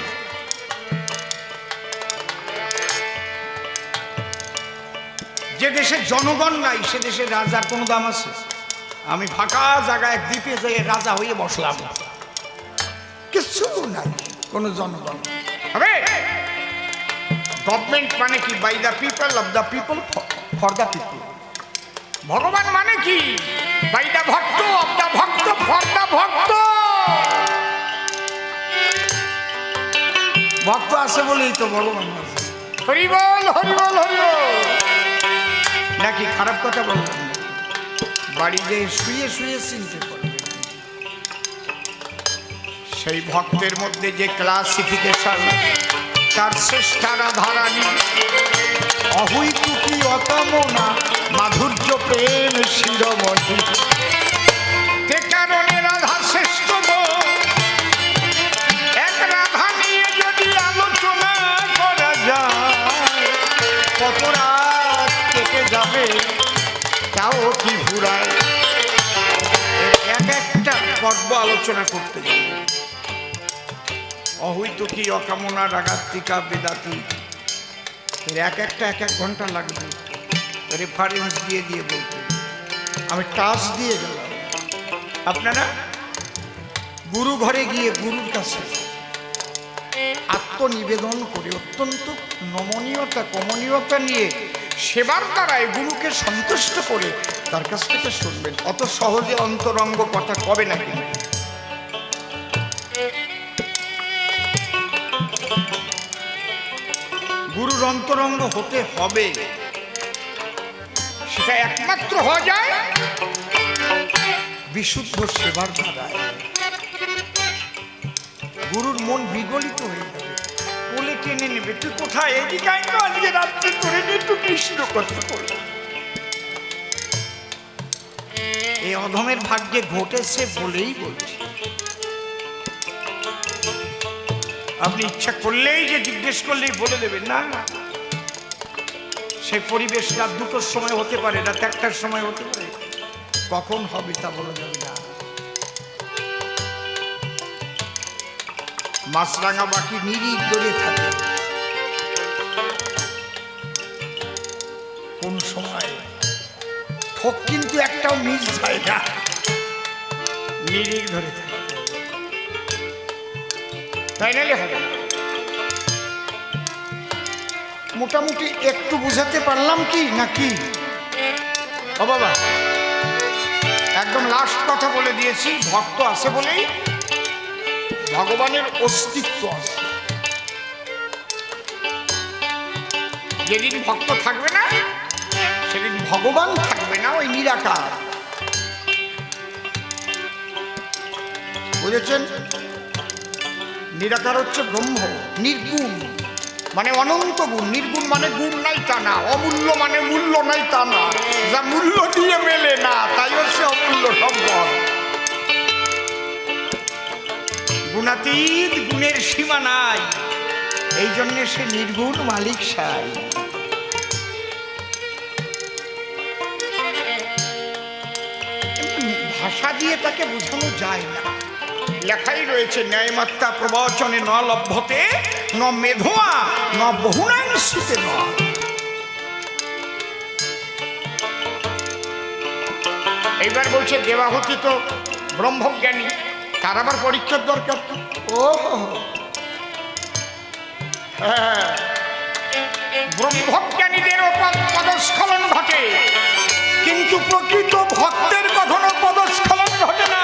যে দেশে জনগণ নাই সে দেশে রাজার কোনো দাম আছে? আমি ফাঁকা জায়গায় এক দ্বীপে যেয়ে রাজা হয়ে বসলাম, কিছু নাই, কোনো জনগণ হবে। গভর্নমেন্ট মানে কি? By the people, of the people, for the people. ভগবান মানে কি? By the bhakta, of the bhakta, for the bhakta. ভক্ত আছে বলেই তো ভগবান আছে। হরি বল, হরি বল, হরি বল। নাকি খারাপ কথা বললাম? বাড়ি যেয়ে শুয়ে শুয়ে চিনতে পারবে। সেই ভক্তের মধ্যে যে ক্লাসিফিকেশন, তার শ্রেষ্ঠারা ধারানি, অহৈতুকী অকামনা, মাধুর্য প্রেম শিরোমণি। তে কারণে রাধা শ্রেষ্ঠ গো, এক রাধা নিয়ে যদি আলোচনা করা যায়, কত রাত কেটে যাবে তাও কি ঘুরায়। এক একটা পর্ব আলোচনা করতে যাবে। অহৈতুকী অকামনা রাগাত্মিকা বেদাতি, এক একটা এক এক ঘন্টা লাগবে। রেফারেন্স দিয়ে দিয়ে বলতে, আমি টাচ দিয়ে গেলাম। আপনারা গুরু ঘরে গিয়ে গুরুর কাছে আত্মনিবেদন করে অত্যন্ত নমনীয়তা কমনীয়তা নিয়ে সেবার দ্বারায় গুরুকে সন্তুষ্ট করে তার কাছ থেকে শুনবেন। অত সহজে অন্তরঙ্গ কথা কবে না কিন্তু। গুরুর অন্তরঙ্গ হতে হবে, সেটা একমাত্র হওয়া যায় বিশুদ্ধ সেবার দ্বারায়। গুরুর মন বিগলিত হয়ে যাবে, কোলে টেনে নেবে। তুই কোথায়? এদিকে আয় তো, আজকে রাত্রে করে নিয়ে একটু কৃষ্ণ কথা বলে। এই অধমের ভাগ্যে ঘটেছে বলেই বলছি। আপনি ইচ্ছা করলেই যে জিজ্ঞেস করলেই বলে দেবেন না, সেই পরিবেশ রাত 2টোর সময় হতে পারে, রাত 1টার সময় হতে পারে, কখন হবে তা বলা যাবে না। মাছরাঙা বাকি নিরিখ দড়ে থাকে, কোন সময় ঠোক কিন্তু একটাও মিস যায় না, নিরিখ ধরে থাকে। তাই নাহলে হবে না। মোটামুটি একটু বুঝাতে পারলাম কি নাকি? ও বাবা, একদম লাস্ট কথা বলে দিয়েছি। ভক্ত আছে বলেই ভগবানের অস্তিত্ব আছে। যেদিন ভক্ত থাকবে না সেদিন ভগবান থাকবে না, ওই নিরাকার। বুঝেছেন? নিরাকার হচ্ছে ব্রহ্ম, নির্গুণ মানে অনন্ত গুণ। নির্গুণ মানে গুণ নাই তা না, অমূল্য মানে মূল্য নাই তা না, যা মূল্য দিয়ে মেলে না তাই হচ্ছে অমূল্য সম্পদ। গুণাতীত, গুণের সীমা নাই, এই জন্যে সে নির্গুণ মালিক সাই। ভাষা দিয়ে তাকে বোঝানো যায় না। লেখাই রয়েছে, ন্যায়মাত্রা প্রবচনে ন লভ্যতে ন মেধোয়া ন বহুনাংশুতে ন। এইবার বলছে দেবাহুতি তো ব্রহ্মজ্ঞানী, তার আবার পরীক্ষার দরকার। ও হ্যাঁ, ব্রহ্মজ্ঞানীদের পদস্খলন ঘটে কিন্তু প্রকৃত ভক্তের কখনো পদস্খলন ঘটে না।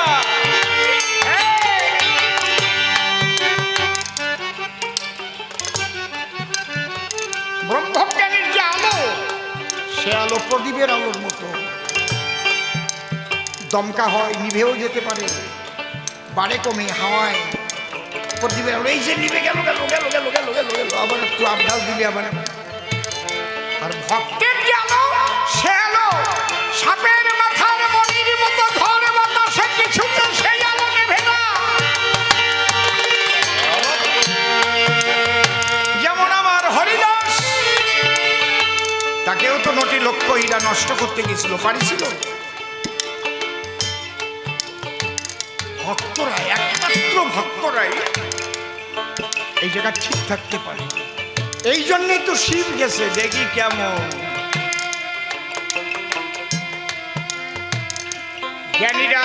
ব্রহ্মজ্ঞানীর যে আলো, সে আলো প্রদীপের আলোর মতো, দমকা হয়, নিভেও যেতে পারে, বাড়ে কমে হাওয়ায়। প্রদীপের আলো এই যে নিভে গেল গেল গেল গেল গেল গেল গেল, আবার একটু আবডাল দিলে আবার। আর ভক্তের যে আলো, সে আলো সাপের মাথার মনির মতো ধরে বাতাসে, কিছুতে সেই আলো নেভে না। যেমন আমার হরিদাস, তাকেও তো নটি লক্ষ হীরা নষ্ট করতে গেছিল, পারিছিল? ভক্তরাই, একমাত্র ভক্তরাই এই জায়গা ঠিক থাকতে পারে। এই জন্যই তো শিব গেছে, দেখি কেমন। জ্ঞানীরা,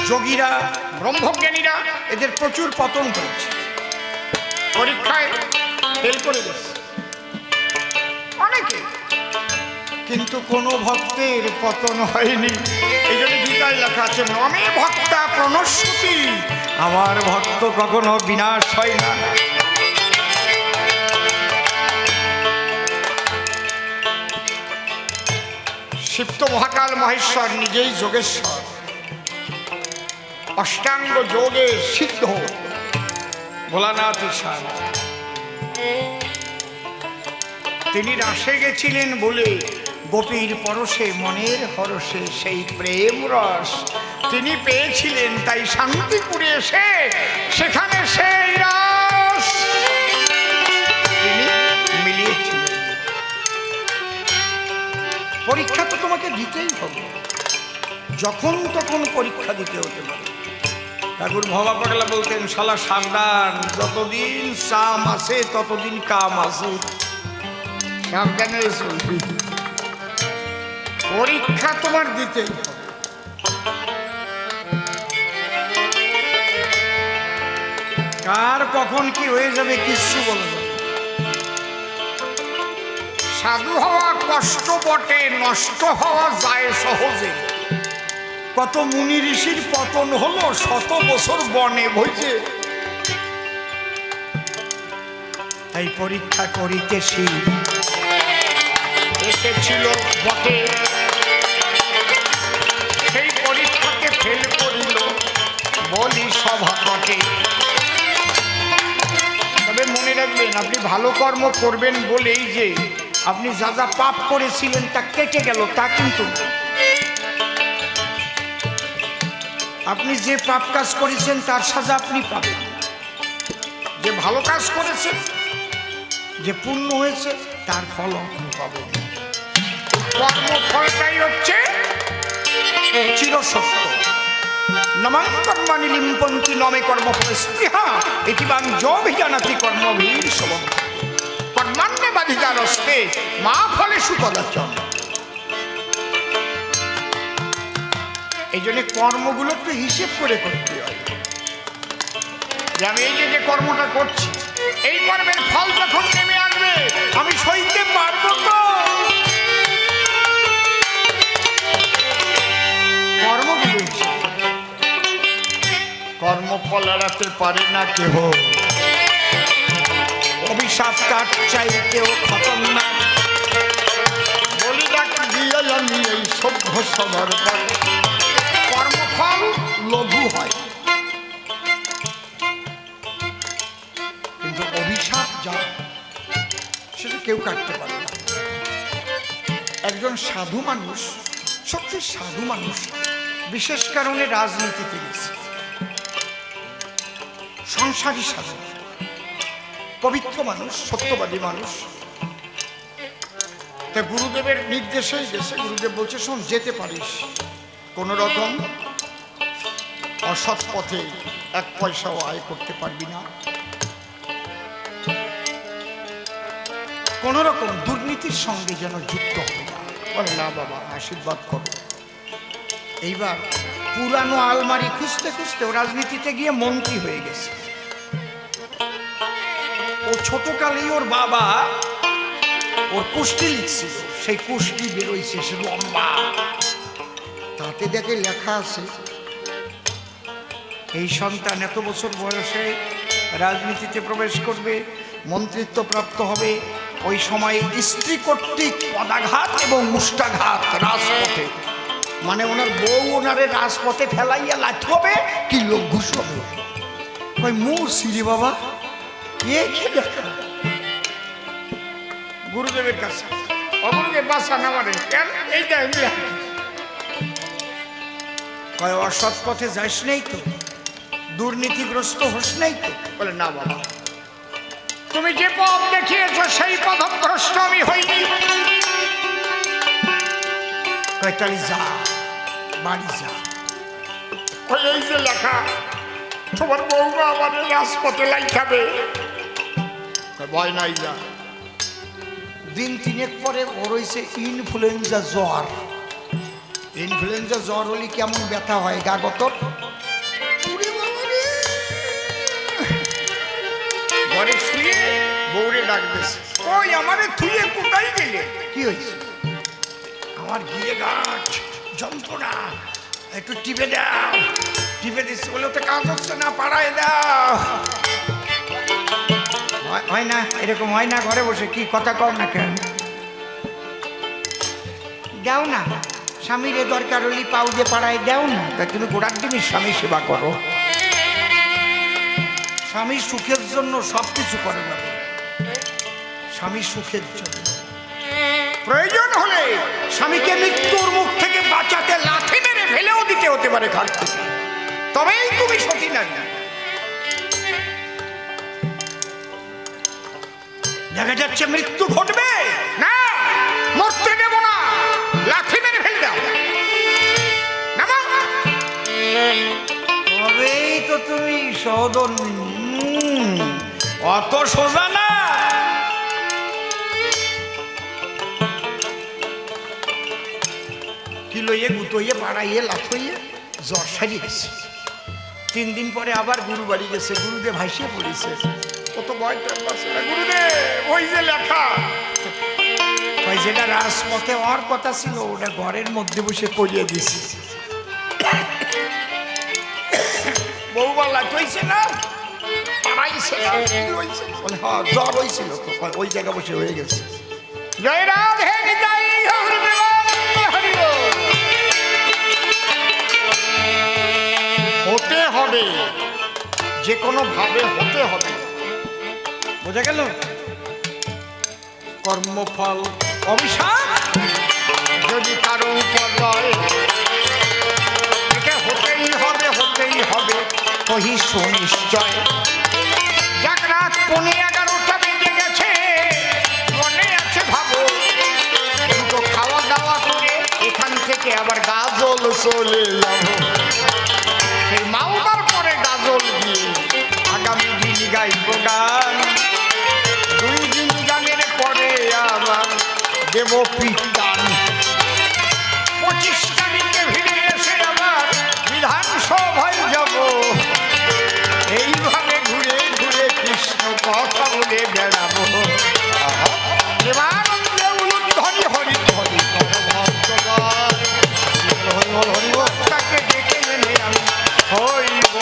যোগীরা, ব্রহ্মজ্ঞানীরা, এদের প্রচুর পতন হয়েছে, পরীক্ষায় ফেল করে গেছে অনেকে, কিন্তু কোনো ভক্তের পতন হয়নি। এই জন্য গীতায় লেখা আছে, নমে ভক্তা প্রণশ্যতি, আমার ভক্ত কখনো বিনাশ হয় না। শিপ্ত মহাকাল মহেশ্বর নিজেই যোগেশ্বর, অষ্টাঙ্গ যোগে সিদ্ধ ভোলানাথ ঈশান। তিনি রাসে গেছিলেন বলে গোপীর পরশে মনের হরসে সেই প্রেম রস তিনি পেয়েছিলেন, তাই শান্তিপুরে এসে সেখানে সেই রস তিনি মিলিয়েছিলেন। পরীক্ষা তো তোমাকে দিতেই হবে, যখন তখন পরীক্ষা দিতে হতে পারে। ঠাকুর ভবা পাগলা বলতেন, শালা সাবধান, যতদিন সাম আছে ততদিন কাম আছে, সাবধানে চলবি, পরীক্ষা তোমার দিতেই হবে। কার কখন কি হয়ে যাবে কিচ্ছু বলা যাবে। সাধু হওয়া কষ্ট বটে, নষ্ট হওয়া যায় সহজে। কত মুনি ঋষির পতন হলো শত বছর বনে ভোজে। তাই পরীক্ষা করিতেছি এসেছিল বটে, সেই পরীক্ষাকে ফেল করিল বলি সভাপতি। তবে মনে রাখবেন, আপনি ভালো কর্ম করবেন বলেই যে আপনি যা যা পাপ করেছিলেন তা কেটে গেল তা কিন্তু না। আপনি যে পাপ কাজ করেছেন তার সাজা আপনি পাবেন, যে ভালো কাজ করেছেন, যে পুণ্য হয়েছে তার ফল আপনি পাবেন। কর্মফলটাই হচ্ছে চিরসত্য। নমং কর্মাণি লিম্পন্তি নমে কর্মফল স্পৃহা ইতিবাং যোভিজানাতি কর্মভীর সবং কর্মান্নে বাধিকারস্তে মা ফলে সুকদাচন। এই জন্য কর্মগুলো একটু হিসেব করে করতে হয়, যে আমি এই যে কর্মটা করছি, এই কর্মের ফল যখন নেমে আসবে আমি সইতে পারবো তো? কর্মগুলো কর্মফল এড়াতে পারে না কেহ, অভিশাপ তার চাইতেও খতরনাক। বলি ডাক দিয়ে আমি এই সভ্য সবার পরে কর্মফল লঘু হয়, কিন্তু অভিশাপ যা সেটা কেউ কাটতে পারে না। একজন সাধু মানুষ, সত্যি সাধু মানুষ, বিশেষ কারণে রাজনীতিতে গেছে, সংসারী সাধু, পবিত্র মানুষ, সত্যবাদী মানুষ। তা গুরুদেবের নির্দেশেই গেছে। গুরুদেব বলছে, শোন, যেতে পারিস, কোনো রকম অসৎ পথে এক পয়সাও আয় করতে পারবি না, কোন রকম দুর্নীতির সঙ্গে যেন যুক্ত হবে না। বলে, না বাবা, আশীর্বাদ করো। এইবার পুরানো আলমারি খুঁজতে খুঁজতে ও রাজনীতিতে গিয়ে মন্ত্রী হয়ে গেছে। ও ছোটকালেই ওর বাবা ওর কুষ্টি লিখছিল, সেই কুষ্টি বেরোইছে, সে লম্বা। তাতে দেখে লেখা আছে, এই সন্তান এত বছর বয়সে রাজনীতিতে প্রবেশ করবে, মন্ত্রিত্ব প্রাপ্ত হবে। ওই সময় স্ত্রী কর্তৃক পদাঘাত এবং মুষ্টাঘাত রাজপথে, মানে ওনার বউ ওনারে রাজপথে ফেলাইয়া লাঠি হবে কি লোক ঘুষ হবে। ওই মুখ সিরি বাবা, এ কি লেখা? গুরুদেবের কাছে, অগুরুদেব বাসা না মানে কেন এইটা কয় অসৎ পথে যাস নাই তো, দুর্নীতিগ্রস্ত হোস নাই তো? বলে না বাবা, তুমি যে পথ দেখিয়েছ সেই পথভ্রষ্ট আমি হইনি। কয় তাহলে যা, বাড়ি যা। ওই এই যে লেখা, তোমার বউমা আমার রাজপথে লাইখাবে। ভয় নাই, যা। দিন তিনেক পরে ওর হয়েছে ইনফ্লুয়েঞ্জা জ্বর। ইনফ্লুয়েঞ্জা জ্বর হলে কেমন ব্যথা হয় গাগতর, ঘরে শুয়ে বউরে ডাকতেছে, ওই আমারে থুয়ে কোথায় গেলে? কি হয়েছে? আমার গিয়ে গাঁট যন্ত্রণা, একটু টিপে দাও। টিপে দিচ্ছে, বলে তো কাজ হচ্ছে না, পাড়ায় দাও। হয় না, এরকম হয় না? ঘরে বসে কি কথা কম না কেন? দাও না, স্বামীর দরকার হলে পাউ দিয়ে পাড়ায় দাও না। তাই তুমি গোড়ার দিনই স্বামী সেবা করো। স্বামীর সুখের জন্য সব কিছু করে যাবে, স্বামীর সুখের জন্য। প্রয়োজন হলে স্বামীকে মৃত্যুর মুখ থেকে বাঁচাতে লাঠি মেরে ফেলেও দিতে হতে পারে ঘাট থেকে, তবেই তুমি সতী নারী। দেখা যাচ্ছে মৃত্যু ঘটবে না, মরতে দেব না, লাঠি মেরে ফেলে দাও। তবেই তো তুমি সহধর্মিনী। অত সোজা না। কি লইয়ে গুতইয়ে পাড়াইয়ে লাথইয়ে জ্বর সারিয়ে গেছে। 3 দিন পরে আবার গুরু বাড়ি গেছে, গুরুদেব ভাইসিয়ে পড়েছে। কত বয়টা গুরুদেব, ওই যে লেখা, ওই যেটা রাজপথে হওয়ার কথা ছিল ওটা ঘরের মধ্যে বসে পড়িয়ে দিছি। বউবা লাথইছে না, পাড়াইছে না, বলে হ্যাঁ জ্বর হয়েছিল তো, ওই জায়গা বসে হয়ে গেছে। জয় রাধে, জয় হরি বল। হতে হবে, যে কোনো ভাবে হতে হবে, বোঝা গেল? কর্মফল অভিশাপ যদি কারো উপর রয়, এটা হতেই হবে, হতেই হবে, কহি সুনিশ্চয়। যাক রাত 11:15 বেজে গেছে, মনে আছে ভাবো, দুটো খাওয়া দাওয়া করে এখান থেকে আবার গাজল চলে যাবো। সেই মাওদার পরে গাজল দিয়ে আগামী দিন গাইব গান। 2 দিন গানের পরে আবার দেব পিটান। 25 তারিখে ফিরে এসে আবার বিধানসভায় যাব। এইভাবে ঘুরে ঘুরে কৃষ্ণ কথা বলে বেড়াবো। প্রেমানন্দে উলুধ্বনি হরি হরি ভক্তগণ, হরি হরি হরি তাকে ডেকে এনে আমি হইব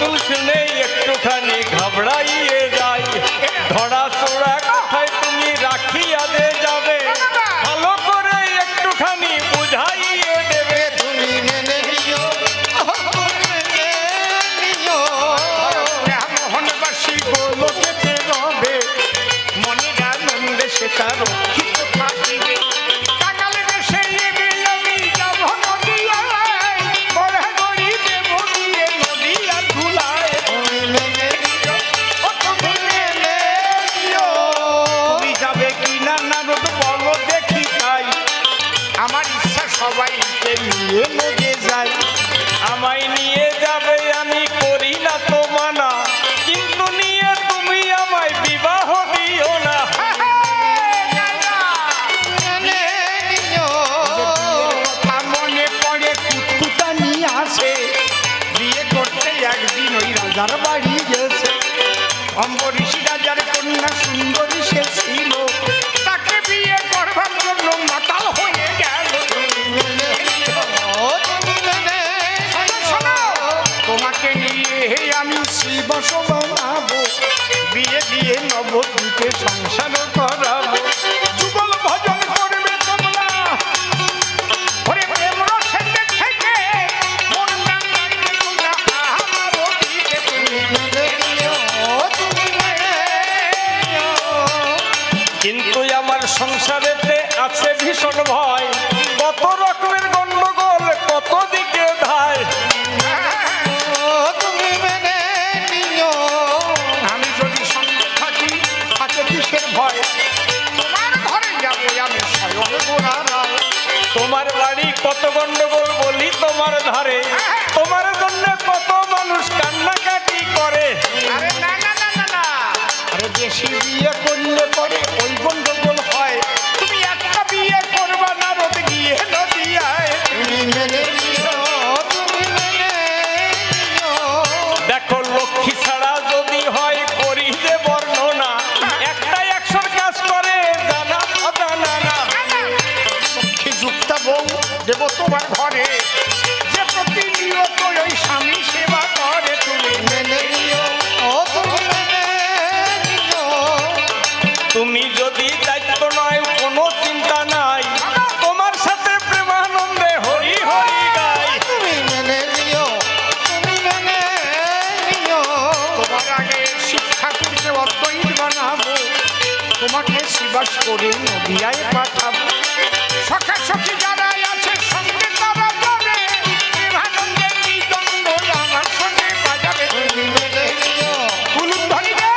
নতুন শুনে একটুখানি ঘাবড়াইয়ে যাই, ধরা চোরা কথায় তুমি রাখিয়া দে যাবে, ভালো করে একটুখানি বুঝাইয়ে দেবে। তুমি মেনে নিও, মেনে নিও। মোহনবাসী গোলকেতে রবে, মনের আনন্দে সেটা রক্ষিত থাকিবে। কাঙাল দেশে এবে আমি যাব নদিয়ায়, গড়াগড়ি দেব গিয়ে নদিয়ার ধুলায়। তুমি মেনে নিও, ও তুমি মেনে নিও। তুমি যাবে কি না নারদ বলো দেখি তাই, আমার ইচ্ছা সবাইকে নিয়ে নদে যাই। আমায় নিয়ে যাবে আমি করি না তো মানা, কিন্তু নিয়ে তুমি আমায় বিবাহ দিও না। মেনে নিও। মনে পড়ে কুত্তুটা নিয়ে আসে, বিয়ে করতে একদিন ওই রাজার বাড়ি গেছে। অম্বরীশ রাজার কন্যা সুন্দরী সে ছিল, তাকে বিয়ে করবার জন্য মাতাল হয়ে গেল। মেনে নিও, তুমি মেনে শোনো, নিও। তোমাকে নিয়ে আমি শিবস বানাবো, বিয়ে দিয়ে নবদ্বীপে সংসার করাবো। যুগল ভজন করবে তোমরা, ওরে প্রেম রসেতে থেকে মনটা গাইবে তোমরা আমার দিকে। তুমি মেনে নিও, তুমি মেনে নিও। কিন্তু আমার সংসারেতে আছে ভীষণ ভয়, কত রকমের গন্ডগোল, কত দিকে ধায়। তুমি মেনে নিও। আমি যদি সঙ্গে থাকি থাকে কিসের ভয়, তোমার ঘরে যাবো আমি স্বয়ং গোড়ারায়। তোমার বাড়ি কত গন্ডগোল বলি তোমার ধারে, তোমার জন্য কত মানুষ কান্নাকাটি করে। আরে না না না না না, আরে বেশি বিয়ে করলে পরে ওই গন্ডগোল হয়। তুমি একটা বিয়ে করবা না রোদ গিয়ে নদিয়ায়। তুমি মেনে নিও, তুমি মেনে নিও। দেখো লক্ষ্মী ছাড়া যদি হয় করি যে বর্ণনা, একটা একশোর কাজ করে জানা অজানা না। লক্ষ্মী যুক্তা বউ দেব তোমার ঘরে, যে প্রতিনিয়ত ওই স্বামী সেবা করে। তুমি মেনে নিও, তুমি মেনে নিও। তুমি যদি দায়িত্ব নয় কোনো চিন্তা নাই, তোমার সাথে প্রেমানন্দে হরি হরি গাই। তুমি মেনে নিও, তুমি মেনে নিও। তোমার আগে শিক্ষা করতে অদ্বৈত বানাবো, তোমাকে শিবাস করে নদিয়ায় পাঠাবো। সখা সখী যারা আছে সঙ্গে তারা যাবে, প্রেমানন্দে মৃদঙ্গ আমার সঙ্গে বাজাবে। তুমি মেনে নিও, কুলুম ধরিবে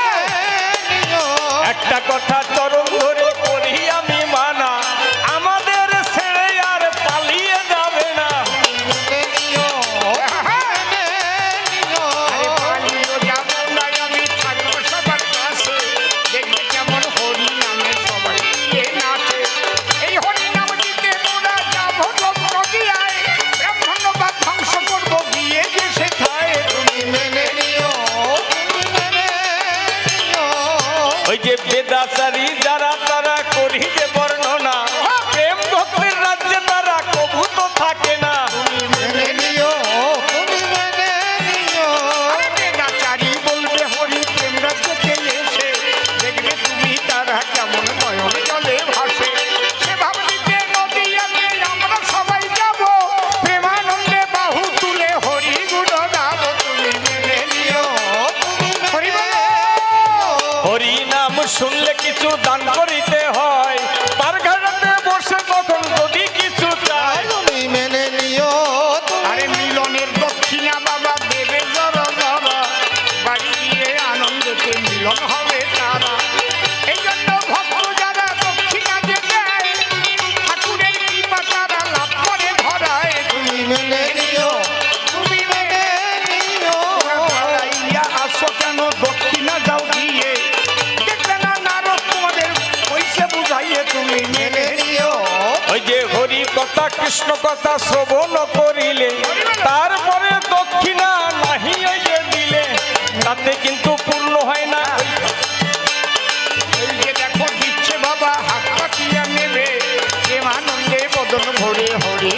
নিও। একটা কথা চরম ধরে করি আমি মানা, আমাদের ছেড়ে আর পালিয়ে যাবে না। মেনে নিও, মেনে নিও। আরে পালিয়েও যাবো না, আমি থাকবো সবার কাছে। দেখবে কেমন হরি নামে সবাই গিয়ে নাচে। এই হরি নাম দিতে তোরা যাবো নদিয়ায়, ব্রাহ্মণ্যবাদ ধ্বংস করবো গিয়ে যে সেথায়। তুমি মেনে নিও, তুমি মেনে নিও। ওই যে বেদাচারী যারা তারা করি যে বর্ণনা, প্রেম ভক্তির রাজ্যে তারা কবু তো থাকে না। মেনে নিও, তুমি মেনে নিও। আরে বেদাচারী বলবে হরি প্রেম রাজ্যতে এসে, দেখবে তুমি তারা কেমন নয়ন জলে ভাসে। সে ভাবনিতে নদিয়াতে আমরা সবাই যাবো, প্রেমানন্দে বাহু তুলে হরি গুণ গাবো। তুমি মেনে নিও, তুমি হরি মেনে বলো। হরি নাম শুনলে কিছু দান করিতে হয়, তার ঘাড়ে বসে তখন যদি কিছু চায়। তুমি মেনে নিও, আরে মিলনের দক্ষিণা বাবা দেবে জরা জরা, বাড়ি গিয়ে আনন্দতে মিলন হবে তারা। এই জন্য ভক্ত যারা দক্ষিণা যে দেয়, ঠাকুরের কৃপা তারা লাভ করে ধরায়। তুমি মেনে নিও, তুমি মেনে নিও। পালাইয়া আসো কেন দক্ষিণা যাও দিয়ে, দেখবে না নারদ তোমাদের পয়সা বুঝাইয়ে। তুমি মেনে মেনে নিও, ওই যে হরি কথা কৃষ্ণ কথা শ্রবণ করিলে, তারপরে দক্ষিণা নাহি ওই যে দিলে, তাতে কিন্তু পূর্ণ হয় না। এই যে দেখো দিচ্ছে বাবা হাত পাতিয়া নেবে, প্রেমানন্দে বদন ভরে হরি